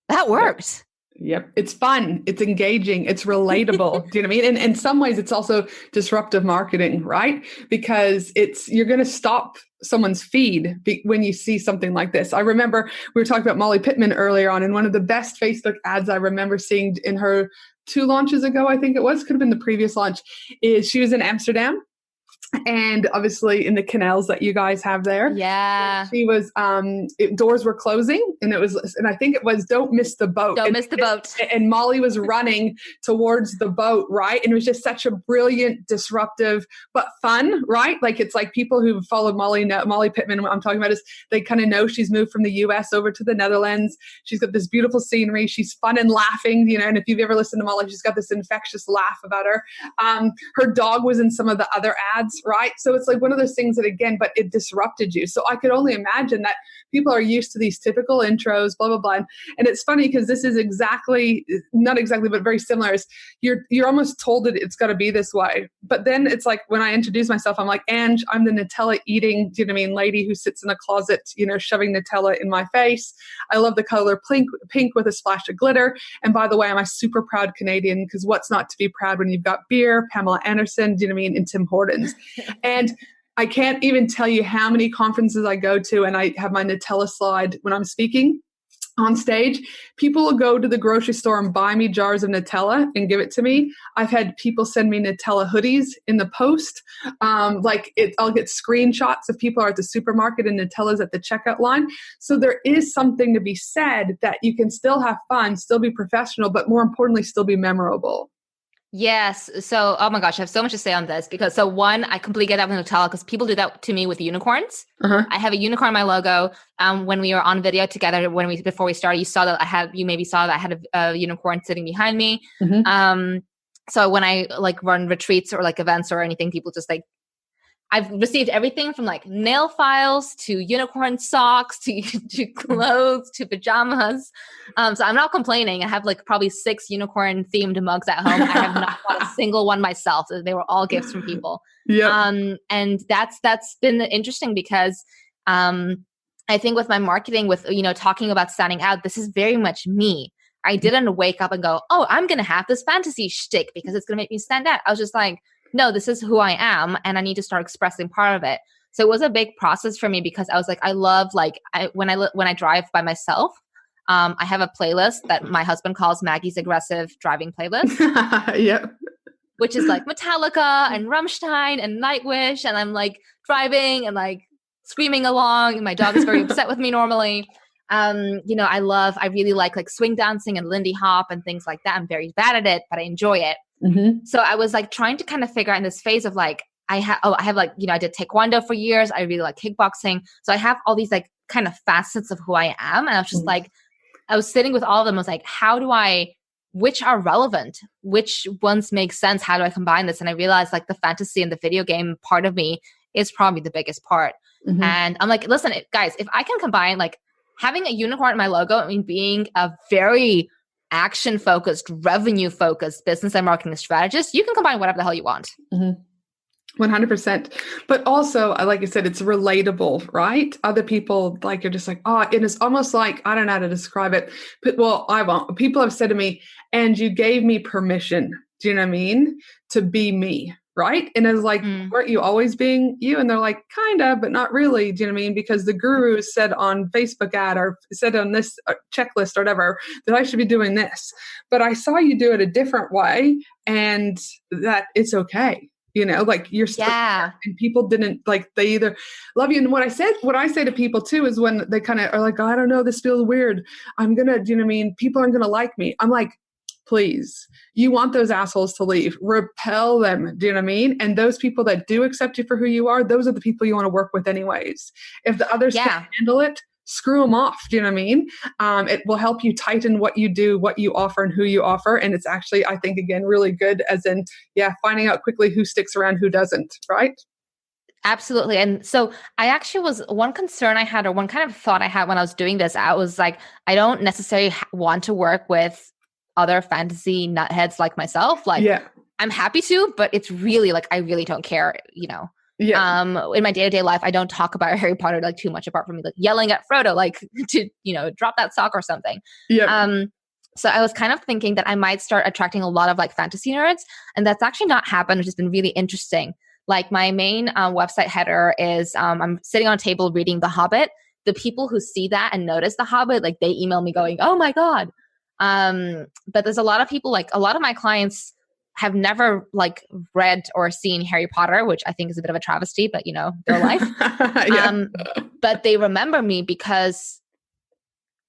that worked. Yep. It's fun. It's engaging. It's relatable. Do you know what I mean? And in some ways it's also disruptive marketing, right? Because you're going to stop someone's feed when you see something like this. I remember we were talking about Molly Pittman earlier on, and one of the best Facebook ads I remember seeing in her 2 launches ago, I think it was, could have been the previous launch, is she was in Amsterdam. And obviously in the canals that you guys have there. Yeah. She was, doors were closing and I think it was, don't miss the boat. Don't miss the boat. And Molly was running towards the boat, right? And it was just such a brilliant, disruptive, but fun, right? Like it's like people who followed Molly Pittman, what I'm talking about is they kind of know she's moved from the US over to the Netherlands. She's got this beautiful scenery. She's fun and laughing, and if you've ever listened to Molly, she's got this infectious laugh about her. Her dog was in some of the other ads, right? So it's like one of those things that, again, but it disrupted you. So I could only imagine that people are used to these typical intros, blah, blah, blah. And it's funny because this is not exactly, but very similar. Is you're almost told that it's got to be this way. But then it's like when I introduce myself, I'm like, Ange, I'm the Nutella eating, do you know what I mean, lady who sits in a closet, shoving Nutella in my face. I love the color pink with a splash of glitter. And by the way, I'm a super proud Canadian because what's not to be proud when you've got beer, Pamela Anderson, do you know what I mean, and Tim Hortons. And I can't even tell you how many conferences I go to and I have my Nutella slide when I'm speaking on stage. People will go to the grocery store and buy me jars of Nutella and give it to me. I've had people send me Nutella hoodies in the post. I'll get screenshots of people are at the supermarket and Nutella's at the checkout line. So there is something to be said that you can still have fun, still be professional, but more importantly, still be memorable. Yes. So, oh my gosh, I have so much to say on this because so one, I completely get that with Nutella because people do that to me with unicorns. Uh-huh. I have a unicorn in my logo. When we were on video together, before we started, you maybe saw that I had a unicorn sitting behind me. Mm-hmm. So when I like run retreats or like events or anything, people just like I've received everything from like nail files to unicorn socks to clothes to pajamas. So I'm not complaining. I have like probably 6 unicorn themed mugs at home. I have not bought a single one myself. They were all gifts from people. Yeah. And that's been interesting because I think with my marketing, with talking about standing out, this is very much me. I didn't wake up and go, oh, I'm going to have this fantasy shtick because it's going to make me stand out. I was just like, no, this is who I am and I need to start expressing part of it. So it was a big process for me because I was like, I love when I drive by myself, I have a playlist that my husband calls Maggie's aggressive driving playlist. Yep. Which is like Metallica and Rammstein and Nightwish. And I'm like driving and like screaming along. And my dog is very upset with me normally. I really like swing dancing and Lindy Hop and things like that. I'm very bad at it, but I enjoy it. Mm-hmm. So I was like trying to kind of figure out in this phase of like, I have like, I did Taekwondo for years. I really like kickboxing. So I have all these like kind of facets of who I am. And I was just like, I was sitting with all of them. I was like, which are relevant? Which ones make sense? How do I combine this? And I realized like the fantasy and the video game part of me is probably the biggest part. Mm-hmm. And I'm like, listen, guys, if I can combine like having a unicorn in my logo, being a very action-focused, revenue-focused business and marketing strategist, you can combine whatever the hell you want. Mm-hmm. 100%. But also, like you said, it's relatable, right? Other people, like, you're just like, oh, and it's almost like, I don't know how to describe it. But, well, I won't. People have said to me, and you gave me permission, do you know what I mean? To be me, right? And it's like, weren't you always being you? And they're like, kind of, but not really, do you know what I mean? Because the guru said on Facebook ad or said on this checklist or whatever that I should be doing this. But I saw you do it a different way and that it's okay. Like you're still, and people didn't like, they either love you. And what I say to people too, is when they kind of are like, oh, I don't know, this feels weird. I'm going to, do you know what I mean? People aren't going to like me. I'm like, please, you want those assholes to leave, repel them. Do you know what I mean? And those people that do accept you for who you are, those are the people you want to work with anyways. If the others can't handle it, screw them off. Do you know what I mean? It will help you tighten what you do, what you offer, and who you offer. And it's actually, I think, again, really good as in, finding out quickly who sticks around, who doesn't, right? Absolutely. And so I actually one concern I had, or one kind of thought I had when I was doing this, I was like, I don't necessarily want to work with other fantasy nutheads like myself. Like, I'm happy to, but it's really like, I really don't care, in my day-to-day life, I don't talk about Harry Potter like too much apart from me like yelling at Frodo, like to, drop that sock or something. So I was kind of thinking that I might start attracting a lot of like fantasy nerds, and that's actually not happened, which has been really interesting. Like my main website header is I'm sitting on a table reading The Hobbit. The people who see that and notice The Hobbit, like they email me going, oh my God. But there's a lot of people, like a lot of my clients have never like read or seen Harry Potter, which I think is a bit of a travesty, but their life. But they remember me because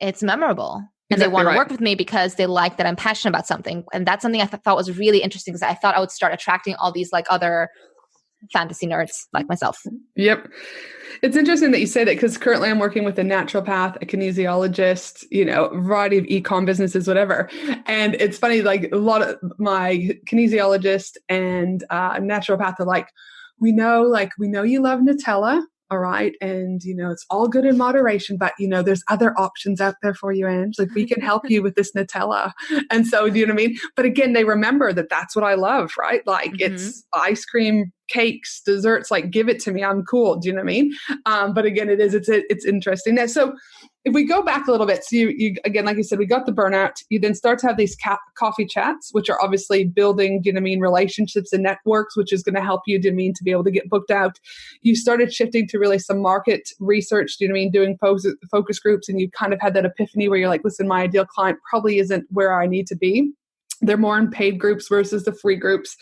it's memorable. And they want to work with me because they like that I'm passionate about something. And that's something I thought was really interesting, because I thought I would start attracting all these like other fantasy nerds like myself. Yep. It's interesting that you say that, because currently I'm working with a naturopath, a kinesiologist, a variety of e-com businesses, whatever. And it's funny, like a lot of my kinesiologist and naturopath are like, we know you love Nutella. All right. And, it's all good in moderation, but, there's other options out there for you, Ange. Like, we can help you with this Nutella. And so, do you know what I mean? But again, they remember that that's what I love, right? Like it's ice cream, cakes, desserts, like give it to me. I'm cool. Do you know what I mean? But again, it's interesting. Now, so if we go back a little bit, so you again, like you said, we got the burnout. You then start to have these coffee chats, which are obviously building, do you know what I mean, relationships and networks, which is going to help you, do you know what I mean, to be able to get booked out. You started shifting to really some market research, do you know what I mean, doing focus groups, and you kind of had that epiphany where you're like, listen, my ideal client probably isn't where I need to be. They're more in paid groups versus the free groups.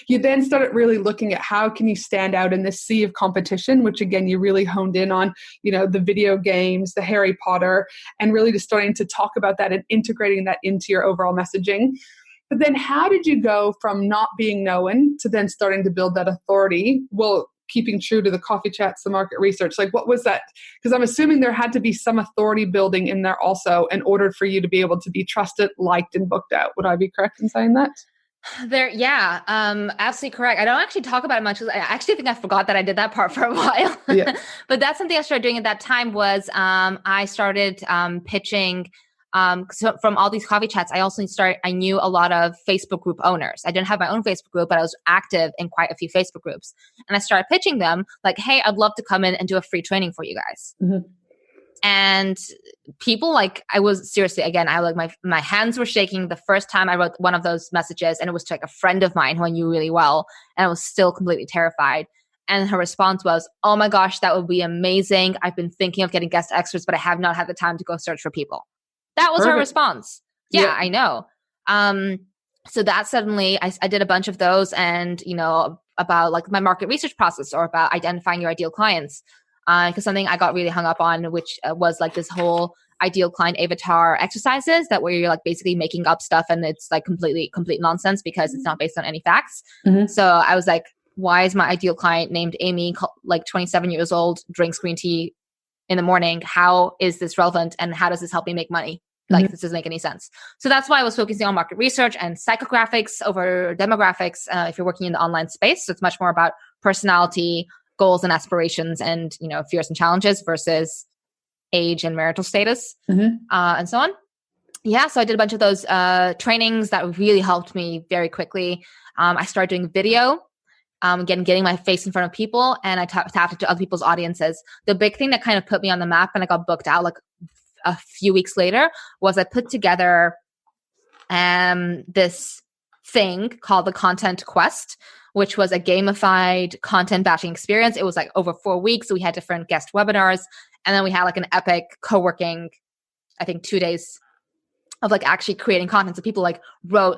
You then started really looking at how can you stand out in this sea of competition, which again, you really honed in on, the video games, the Harry Potter, and really just starting to talk about that and integrating that into your overall messaging. But then how did you go from not being known to then starting to build that authority? Well, keeping true to the coffee chats, the market research, like what was that? Because I'm assuming there had to be some authority building in there also in order for you to be able to be trusted, liked, and booked out. Would I be correct in saying that? Absolutely correct. I don't actually talk about it much. I actually think I forgot that I did that part for a while. Yeah. But that's something I started doing at that time was I started pitching. So from all these coffee chats, I knew a lot of Facebook group owners. I didn't have my own Facebook group, but I was active in quite a few Facebook groups. And I started pitching them like, hey, I'd love to come in and do a free training for you guys. Mm-hmm. And people I was seriously, again, my hands were shaking the first time I wrote one of those messages, and it was to a friend of mine who I knew really well. And I was still completely terrified. And her response was, oh my gosh, that would be amazing. I've been thinking of getting guest experts, but I have not had the time to go search for people. That was her response. Yeah, I know. So that suddenly I did a bunch of those and, about my market research process or about identifying your ideal clients. Because something I got really hung up on, which was this whole ideal client avatar exercises that where you're basically making up stuff and it's complete nonsense because it's not based on any facts. Mm-hmm. So I was like, why is my ideal client named Amy, 27 years old, drinks green tea in the morning? How is this relevant? And how does this help me make money? This doesn't make any sense. So that's why I was focusing on market research and psychographics over demographics. If you're working in the online space, so it's much more about personality, goals and aspirations, and fears and challenges versus age and marital status, and so on. Yeah, so I did a bunch of those trainings that really helped me very quickly. I started doing video. Getting my face in front of people, and I tapped into other people's audiences. The big thing that kind of put me on the map and I got booked out a few weeks later was I put together this thing called the Content Quest, which was a gamified content batching experience. It was over 4 weeks. So we had different guest webinars, and then we had an epic co-working, I think 2 days of actually creating content. So people wrote,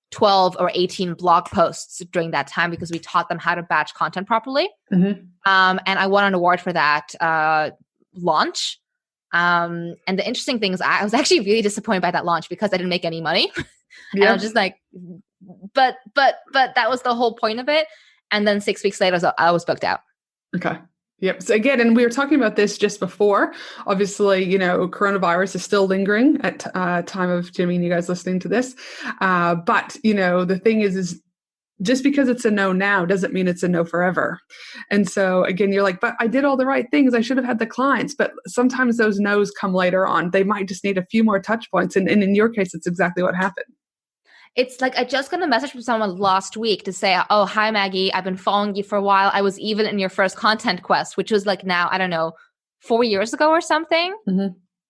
12 or 18 blog posts during that time because we taught them how to batch content properly. Mm-hmm. And I won an award for that launch. And the interesting thing is I was actually really disappointed by that launch because I didn't make any money. And I was just but that was the whole point of it. And then 6 weeks later, I was booked out. Okay. Yep. So again, and we were talking about this just before, obviously, coronavirus is still lingering at time of Jimmy and you guys listening to this. But, the thing is just because it's a no now doesn't mean it's a no forever. And so again, you're but I did all the right things. I should have had the clients, but sometimes those no's come later on. They might just need a few more touch points. And in your case, it's exactly what happened. It's I just got a message from someone last week to say, oh, hi, Maggie. I've been following you for a while. I was even in your first Content Quest, which was now, I don't know, 4 years ago or something. Mm-hmm.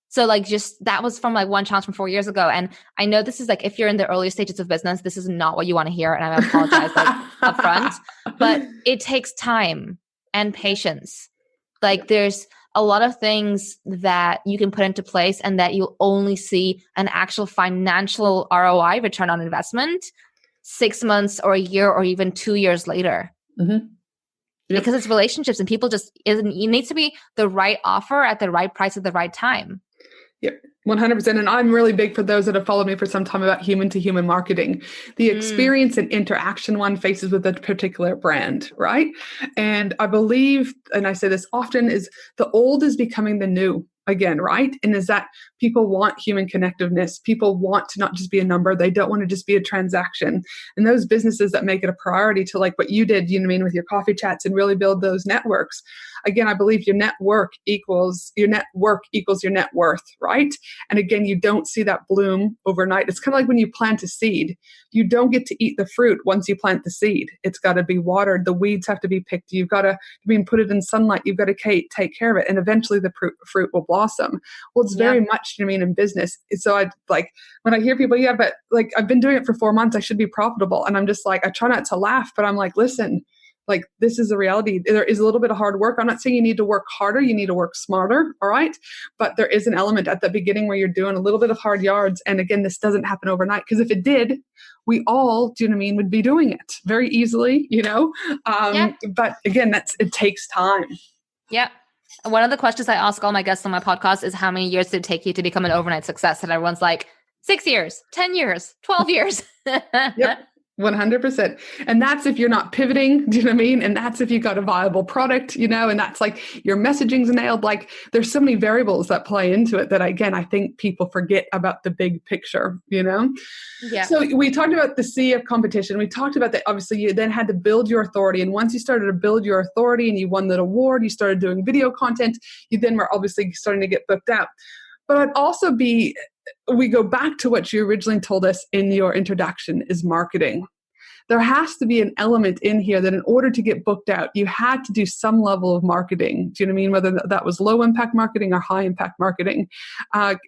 So just that was from one challenge from 4 years ago. And I know this is if you're in the early stages of business, this is not what you want to hear. And I apologize up front, but it takes time and patience. There's a lot of things that you can put into place and that you'll only see an actual financial ROI, return on investment, 6 months or a year or even 2 years later. Mm-hmm. Yep. Because it's relationships and people it needs to be the right offer at the right price at the right time. Yep. 100%. And I'm really big for those that have followed me for some time about human to human marketing, the experience and interaction one faces with a particular brand, right? And I believe, and I say this often, is the old is becoming the new again, right? And is that people want human connectiveness. People want to not just be a number. They don't want to just be a transaction. And those businesses that make it a priority to what you did, with your coffee chats and really build those networks. Again, I believe your network equals your net worth, right? And again, you don't see that bloom overnight. It's kind of like when you plant a seed. You don't get to eat the fruit once you plant the seed. It's got to be watered. The weeds have to be picked. You've got to put it in sunlight. You've got to take care of it. And eventually the fruit will blossom. Well, it's very much, in business. So I when I hear people, but I've been doing it for 4 months. I should be profitable. And I'm just I try not to laugh, but I'm listen, this is a reality. There is a little bit of hard work. I'm not saying you need to work harder. You need to work smarter. All right. But there is an element at the beginning where you're doing a little bit of hard yards. And again, this doesn't happen overnight, because if it did, we all, would be doing it very easily, But again, it takes time. Yeah. One of the questions I ask all my guests on my podcast is, how many years did it take you to become an overnight success? And everyone's like, 6 years, 10 years, 12 years. Yep. 100%. And that's if you're not pivoting, do you know what I mean? And that's if you've got a viable product, and that's like your messaging's nailed. Like there's so many variables that play into it that, again, I think people forget about the big picture, Yeah. So we talked about the sea of competition. We talked about that. Obviously you then had to build your authority. And once you started to build your authority and you won that award, you started doing video content, you then were obviously starting to get booked out. But we go back to what you originally told us in your introduction is marketing. There has to be an element in here that in order to get booked out, you had to do some level of marketing. Do you know what I mean? Whether that was low impact marketing or high impact marketing.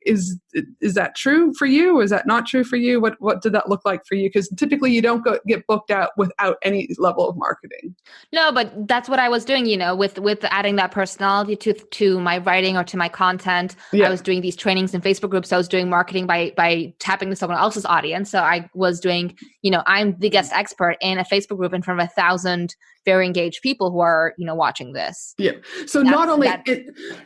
Is that true for you? Or is that not true for you? What did that look like for you? Because typically you don't get booked out without any level of marketing. No, but that's what I was doing, with adding that personality to my writing or to my content. Yeah. I was doing these trainings in Facebook groups. I was doing marketing by tapping to someone else's audience. So I was doing, I'm the guest expert in a Facebook group in front of 1,000 very engaged people who are, watching this. Yeah. So not only,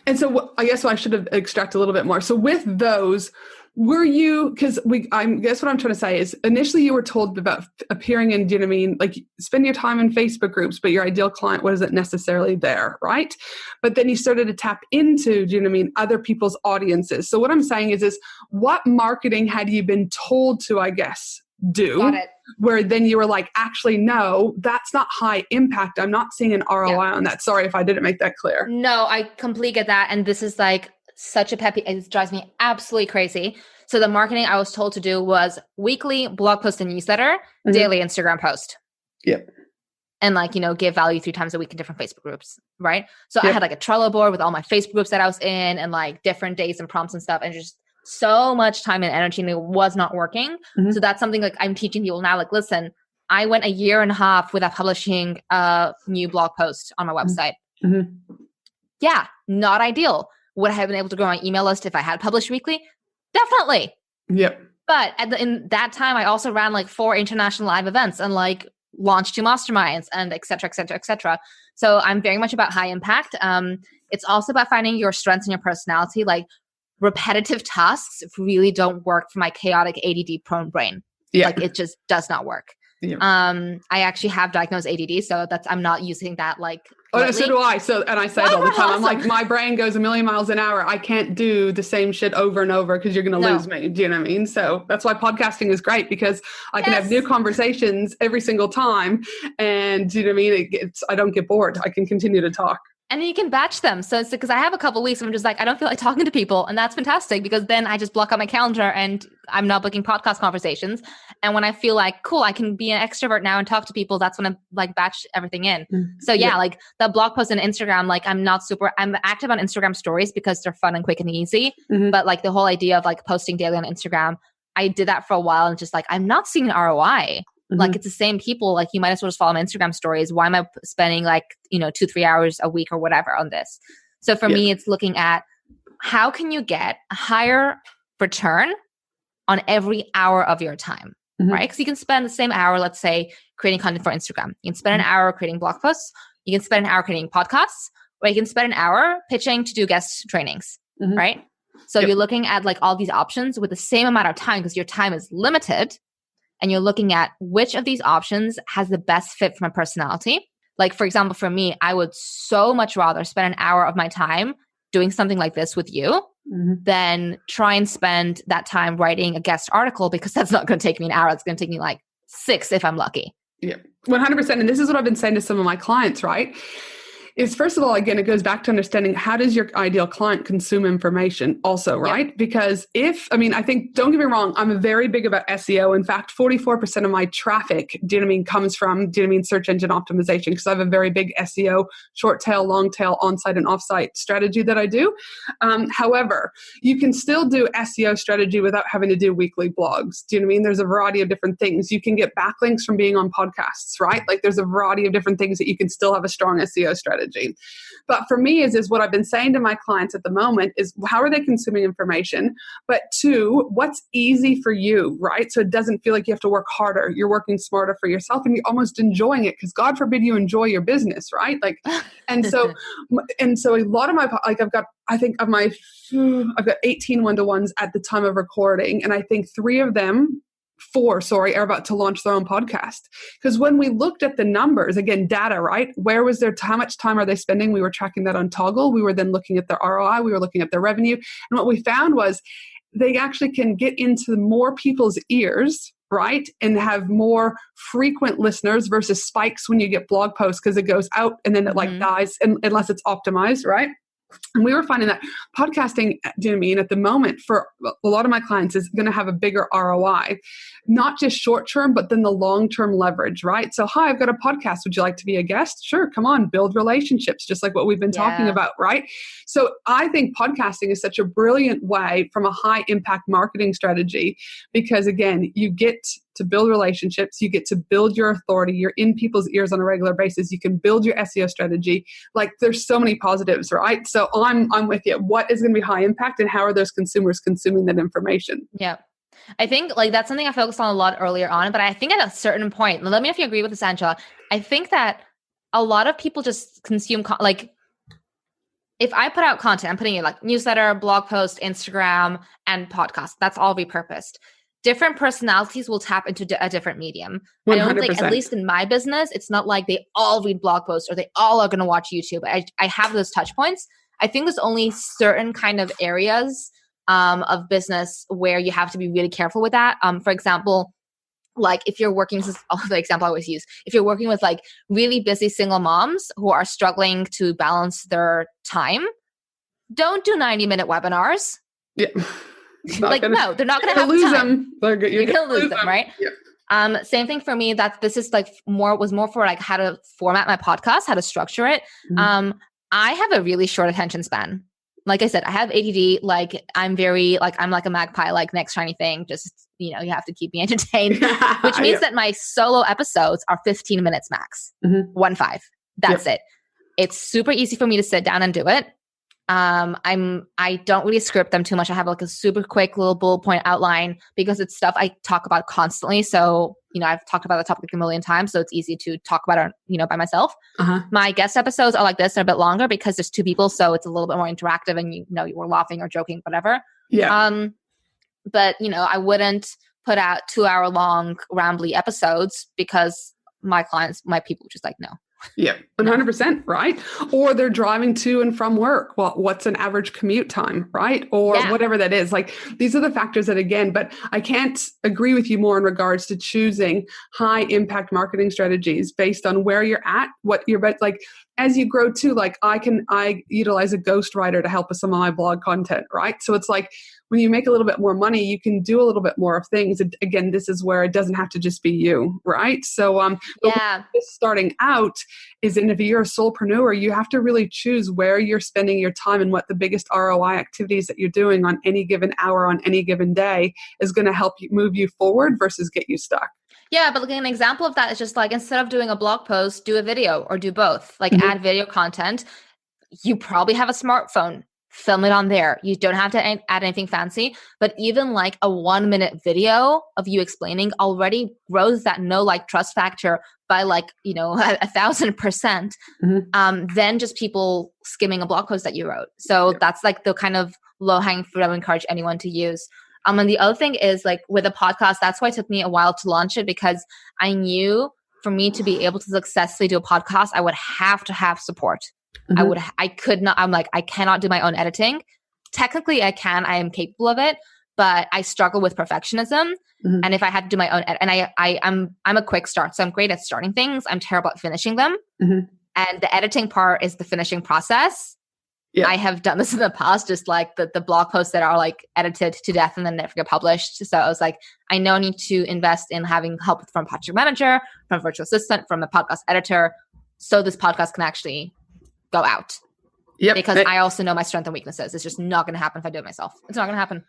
and so I guess I should have extracted a little bit more. So with those, were you, because I guess what I'm trying to say is initially you were told about appearing in, do you know what I mean? Like spend your time in Facebook groups, but your ideal client wasn't necessarily there, right? But then you started to tap into, do you know what I mean, other people's audiences. So what I'm saying is what marketing had you been told to, I guess, do? Got it. Where then you were like, actually, no, that's not high impact. I'm not seeing an ROI on that. Sorry if I didn't make that clear. No, I completely get that. And this is like such a peppy, it drives me absolutely crazy. So the marketing I was told to do was weekly blog post and newsletter, daily Instagram post. Yep. And give value 3 times a week in different Facebook groups. Right. So I had like a Trello board with all my Facebook groups that I was in and like different days and prompts and stuff. And just so much time and energy and it was not working. So that's something like I'm teaching people now, like, listen, I went a year and a half without publishing a new blog post on my website. Yeah, not ideal. Would I have been able to grow my email list if I had published weekly? Definitely. Yep. But in that time, I also ran like 4 international live events and like launched 2 masterminds and et cetera, et cetera, et cetera. So I'm very much about high impact. It's also about finding your strengths and your personality. Like repetitive tasks really don't work for my chaotic ADD prone brain. Yeah. Like it just does not work. Yeah. I actually have diagnosed ADD, so I'm not using that like. Oh, no, so do I. And I say it all the time. Awesome. I'm like, my brain goes a million miles an hour. I can't do the same shit over and over because you're going to lose me. Do you know what I mean? So that's why podcasting is great because I can have new conversations every single time. And do you know what I mean? I don't get bored. I can continue to talk. And then you can batch them. So it's because I have a couple of weeks and I'm just like, I don't feel like talking to people. And that's fantastic because then I just block out my calendar and I'm not booking podcast conversations. And when I feel like, cool, I can be an extrovert now and talk to people, that's when I like batch everything in. So like the blog post on Instagram, like I'm active on Instagram stories because they're fun and quick and easy. But like the whole idea of like posting daily on Instagram, I did that for a while and just like, I'm not seeing an ROI. Like it's the same people, like you might as well just follow my Instagram stories. Why am I spending like, 2-3 hours a week or whatever on this? So for me, it's looking at how can you get a higher return on every hour of your time, right? Because you can spend the same hour, let's say, creating content for Instagram. You can spend an hour creating blog posts. You can spend an hour creating podcasts, or you can spend an hour pitching to do guest trainings, right? So you're looking at like all these options with the same amount of time because your time is limited. And you're looking at which of these options has the best fit for my personality. Like, for example, for me, I would so much rather spend an hour of my time doing something like this with you than try and spend that time writing a guest article because that's not going to take me an hour. It's going to take me like 6 if I'm lucky. Yeah, 100%. And this is what I've been saying to some of my clients, right? Is first of all, again, it goes back to understanding how does your ideal client consume information also, right? Because I think, don't get me wrong, I'm very big about SEO. In fact, 44% of my traffic, comes from, search engine optimization because I have a very big SEO, short tail, long tail, on-site and off-site strategy that I do. However, you can still do SEO strategy without having to do weekly blogs. Do you know what I mean? There's a variety of different things. You can get backlinks from being on podcasts, right? Like there's a variety of different things that you can still have a strong SEO strategy. strategy. But for me is what I've been saying to my clients at the moment is how are they consuming information? But two, what's easy for you, right? So it doesn't feel like you have to work harder. You're working smarter for yourself and you're almost enjoying it because God forbid you enjoy your business, right? Like, and so a lot of my, like I've got 18 one-to-ones at the time of recording. And I think four are about to launch their own podcast. Because when we looked at the numbers, again, data, right? Where was how much time are they spending? We were tracking that on Toggle. We were then looking at their ROI. We were looking at their revenue. And what we found was they actually can get into more people's ears, right? And have more frequent listeners versus spikes when you get blog posts because it goes out and then it like dies unless it's optimized, right? And we were finding that podcasting, do you know what I mean, at the moment for a lot of my clients is going to have a bigger ROI, not just short term, but then the long-term leverage, right? So, hi, I've got a podcast. Would you like to be a guest? Sure. Come on, build relationships, just like what we've been talking about, right? So I think podcasting is such a brilliant way from a high impact marketing strategy, because again, you get to build relationships, you get to build your authority, you're in people's ears on a regular basis, you can build your SEO strategy. Like there's so many positives, right? So I'm with you. What is going to be high impact and how are those consumers consuming that information? Yeah. I think like that's something I focused on a lot earlier on, but I think at a certain point, let me know if you agree with this, Angela. I think that a lot of people just consume like if I put out content, I'm putting it like newsletter, blog post, Instagram, and podcast. That's all repurposed. Different personalities will tap into a different medium. 100%. I don't think, at least in my business, it's not like they all read blog posts or they all are going to watch YouTube. I have those touch points. I think there's only certain kind of areas of business where you have to be really careful with that. For example, like if you're working, this is the example I always use, if you're working with like really busy single moms who are struggling to balance their time, don't do 90-minute webinars. Yeah. Like, no, they're not going to have lose time. You're going to lose them, right? Yeah. Same thing for me. That this is like was more for like how to format my podcast, how to structure it. I have a really short attention span. Like I said, I have ADD. Like I'm like a magpie, like next shiny thing. Just, you have to keep me entertained, which means that my solo episodes are 15 minutes max. 1-5. That's it. It's super easy for me to sit down and do it. I don't really script them too much. I have like a super quick little bullet point outline because it's stuff I talk about constantly. So, I've talked about the topic a million times, so it's easy to talk about it, by myself. My guest episodes are like this. They're a bit longer because there's two people. So it's a little bit more interactive and, you were laughing or joking, whatever. Yeah. But, I wouldn't put out 2-hour long rambly episodes because my people just like, no. Yeah, 100%, right? Or they're driving to and from work. Well, what's an average commute time, right? Or whatever that is. Like these are the factors that, again, but I can't agree with you more in regards to choosing high impact marketing strategies based on where you're at, what you're, but like as you grow too, like I utilize a ghostwriter to help with some of my blog content, right? So it's like, when you make a little bit more money, you can do a little bit more of things. Again, this is where it doesn't have to just be you, right? So, just starting out if you're a solopreneur, you have to really choose where you're spending your time and what the biggest ROI activities that you're doing on any given hour, on any given day is going to help you move you forward versus get you stuck. Yeah, but like an example of that is just like, instead of doing a blog post, do a video or do both, like add video content. You probably have a smartphone. Film it on there. You don't have to add anything fancy, but even like a 1-minute video of you explaining already grows that trust factor by 1,000%. Then just people skimming a blog post that you wrote. So that's like the kind of low hanging fruit I would encourage anyone to use. And the other thing is like with a podcast, that's why it took me a while to launch it, because I knew for me to be able to successfully do a podcast, I would have to have support. I could not, I cannot do my own editing. Technically I am capable of it, but I struggle with perfectionism. And if I had to do my own and I'm a quick start. So I'm great at starting things. I'm terrible at finishing them. And the editing part is the finishing process. Yeah. I have done this in the past, just like the blog posts that are like edited to death and then never get published. So I was like, I know I need to invest in having help from project manager, from virtual assistant, from a podcast editor. So this podcast can actually go out. Because I also know my strengths and weaknesses. It's just not going to happen if I do it myself. It's not going to happen.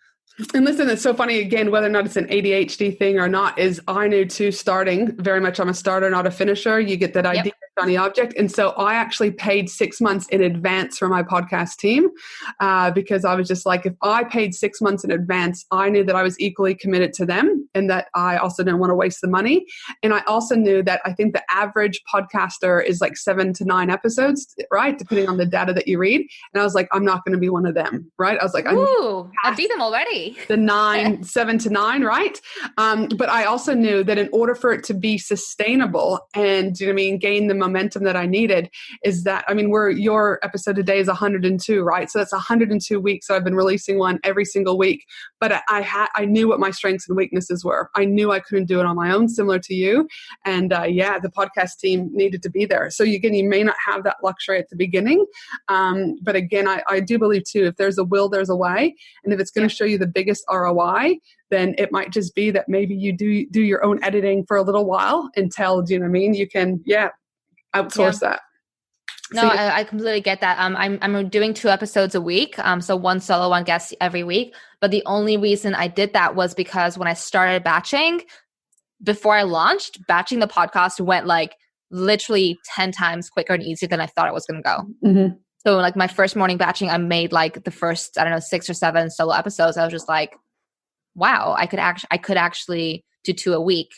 And listen, it's so funny, again, whether or not it's an ADHD thing or not, is I knew too, starting very much, I'm a starter, not a finisher. You get that idea, shiny object. And so I actually paid 6 months in advance for my podcast team because I was just like, if I paid 6 months in advance, I knew that I was equally committed to them and that I also didn't want to waste the money. And I also knew that I think the average podcaster is like 7 to 9 episodes, right? Depending on the data that you read. And I was like, I'm not going to be one of them, right? I was like, I beat them already. The 7 to 9, right? But I also knew that in order for it to be sustainable and, gain the momentum that I needed is that, your episode today is 102, right? So that's 102 weeks. So I've been releasing one every single week, but I knew what my strengths and weaknesses were. I knew I couldn't do it on my own, similar to you. And the podcast team needed to be there. So you may not have that luxury at the beginning. But again, I do believe too, if there's a will, there's a way. And if it's going to show you the biggest ROI, then it might just be that maybe you do your own editing for a little while until, you can, outsource that. No, So, I completely get that. I'm doing 2 episodes a week. So one solo, one guest every week. But the only reason I did that was because when I started batching, before I launched, batching the podcast went like literally 10 times quicker and easier than I thought it was going to go. mm-hmm. So like my first morning batching, I made like the first, 6 or 7 solo episodes. I was just like, wow, I could actually do 2 a week.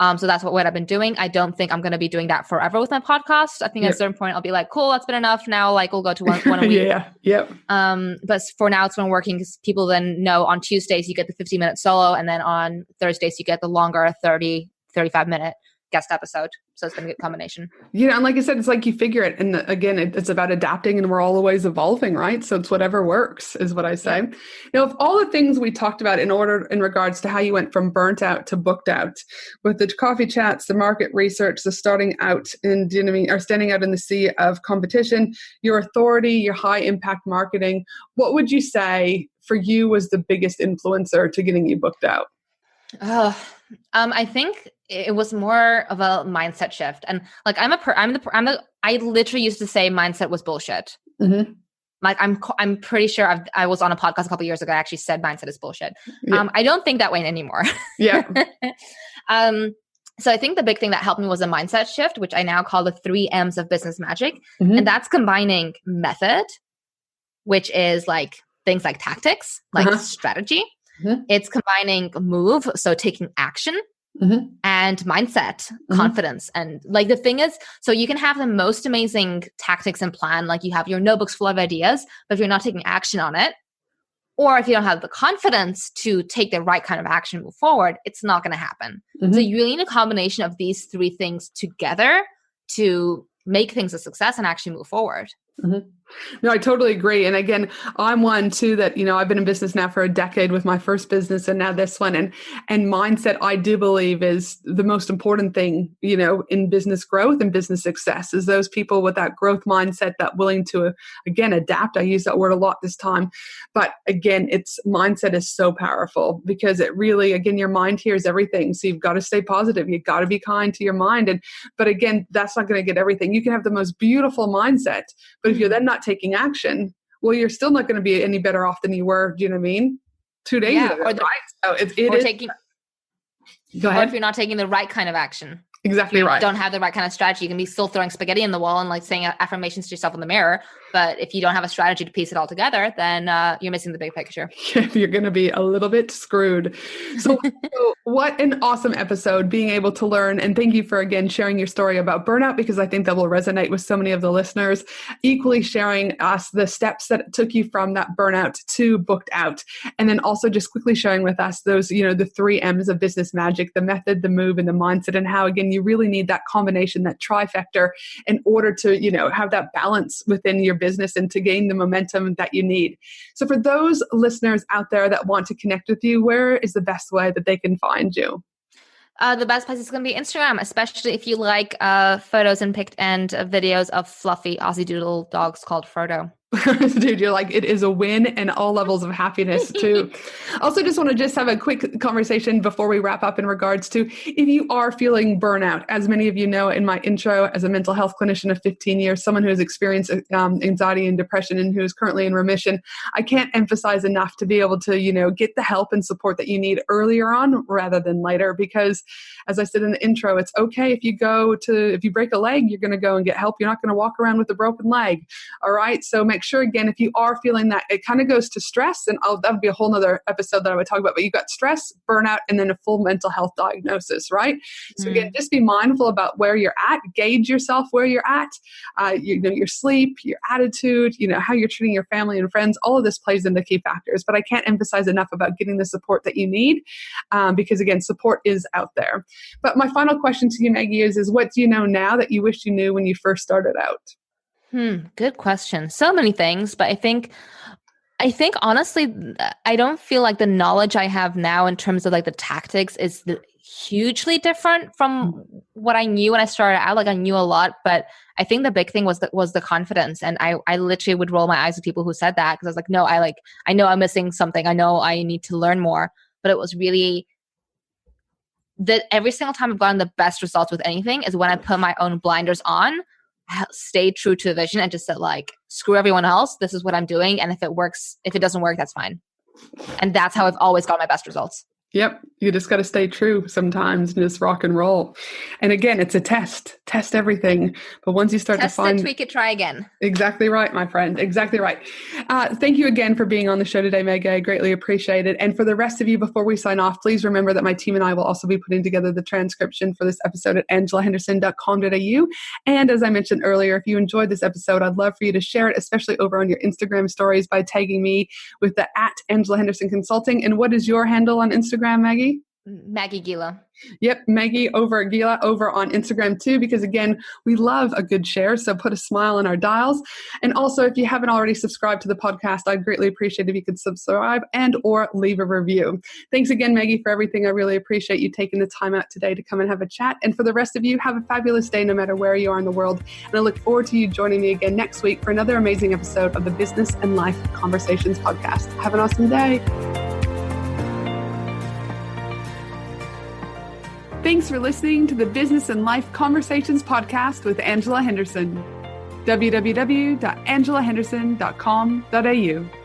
So that's what I've been doing. I don't think I'm going to be doing that forever with my podcast. I think at a certain point I'll be like, cool, that's been enough. Now like we'll go to one a week. Yeah. Yep. But for now it's been working because people then know on Tuesdays you get the 15-minute solo, and then on Thursdays you get the longer 30, 35-minute guest episode. So it's been a good combination. And like I said, it's like you figure it. And again, it's about adapting, and we're always evolving, right? So it's whatever works is what I say. If all the things we talked about in regards to how you went from burnt out to booked out, with the coffee chats, the market research, the starting out and or standing out in the sea of competition, your authority, your high impact marketing, what would you say for you was the biggest influencer to getting you booked out? I think it was more of a mindset shift, and like I literally used to say mindset was bullshit. Mm-hmm. Like I'm pretty sure I was on a podcast a couple of years ago. I actually said mindset is bullshit. Yeah. I don't think that way anymore. Yeah. So I think the big thing that helped me was a mindset shift, which I now call the 3 M's of business magic, mm-hmm. and that's combining method, which is like things like tactics, like strategy. Mm-hmm. It's combining move, so taking action, mm-hmm. and mindset, mm-hmm. confidence. And like the thing is, so you can have the most amazing tactics and plan, like you have your notebooks full of ideas, but if you're not taking action on it, or if you don't have the confidence to take the right kind of action, move forward, it's not going to happen. Mm-hmm. So you need a combination of these 3 things together to make things a success and actually move forward. Mm-hmm. No, I totally agree. And again, I'm one too that, I've been in business now for a decade with my first business and now this one. And mindset, I do believe, is the most important thing, in business growth and business success, is those people with that growth mindset that willing to, again, adapt. I use that word a lot this time. But again, mindset is so powerful because it really, again, your mind hears everything. So you've got to stay positive. You've got to be kind to your mind. But again, that's not going to get everything. You can have the most beautiful mindset, but if you're then not taking action, well, you're still not going to be any better off than you were, 2 days ago, right? So Go ahead. Or if you're not taking the right kind of action. Exactly right. Don't have the right kind of strategy. You can be still throwing spaghetti in the wall and like saying affirmations to yourself in the mirror. But if you don't have a strategy to piece it all together, then you're missing the big picture. You're going to be a little bit screwed. So what an awesome episode, being able to learn. And thank you for, again, sharing your story about burnout, because I think that will resonate with so many of the listeners. Equally sharing us the steps that took you from that burnout to booked out. And then also just quickly sharing with us those, the 3 M's of business magic, the method, the move, and the mindset, and how, again, you really need that combination, that trifecta, in order to, have that balance within your business and to gain the momentum that you need. So for those listeners out there that want to connect with you, where is the best way that they can find you? The best place is going to be Instagram, especially if you like photos and videos of fluffy Aussie Doodle dogs called Frodo. Dude, you're like, it is a win and all levels of happiness too. Also, just want to just have a quick conversation before we wrap up in regards to if you are feeling burnout. As many of you know in my intro, as a mental health clinician of 15 years, someone who has experienced anxiety and depression and who is currently in remission, I can't emphasize enough to be able to, get the help and support that you need earlier on rather than later. Because as I said in the intro, it's okay if you break a leg, you're going to go and get help. You're not going to walk around with a broken leg. All right. So make sure, again, if you are feeling that, it kind of goes to stress, and that would be a whole nother episode that I would talk about, but you've got stress, burnout, and then a full mental health diagnosis, right? So again, just be mindful about where you're at, gauge yourself where you're at, your sleep, your attitude, how you're treating your family and friends, all of this plays into key factors, but I can't emphasize enough about getting the support that you need, because again, support is out there. But my final question to you, Maggie, is what do you know now that you wish you knew when you first started out? Good question. So many things, but I think honestly, I don't feel like the knowledge I have now in terms of like the tactics is hugely different from what I knew when I started out. Like I knew a lot, but I think the big thing was the confidence. And I literally would roll my eyes at people who said that, because I was like, no, I know I'm missing something. I know I need to learn more. But it was really that every single time I've gotten the best results with anything is when I put my own blinders on, stay true to the vision, and just said like, screw everyone else. This is what I'm doing. And if it doesn't work, that's fine. And that's how I've always got my best results. Yep. You just got to stay true sometimes and just rock and roll. And again, it's a test everything. But once you start to find... tweak it, try again. Exactly right, my friend. Exactly right. Thank you again for being on the show today, Maggie. I greatly appreciate it. And for the rest of you, before we sign off, please remember that my team and I will also be putting together the transcription for this episode at angelahenderson.com.au. And as I mentioned earlier, if you enjoyed this episode, I'd love for you to share it, especially over on your Instagram stories by tagging me with the @AngelaHendersonConsulting. And what is your handle on Instagram, Maggie? Maggie Giele. Yep, Maggie Giele over on Instagram too, because again, we love a good share. So put a smile on our dials. And also, if you haven't already subscribed to the podcast, I'd greatly appreciate if you could subscribe and or leave a review. Thanks again, Maggie, for everything. I really appreciate you taking the time out today to come and have a chat. And for the rest of you, have a fabulous day no matter where you are in the world. And I look forward to you joining me again next week for another amazing episode of the Business and Life Conversations podcast. Have an awesome day. Thanks for listening to the Business and Life Conversations podcast with Angela Henderson. www.angelahenderson.com.au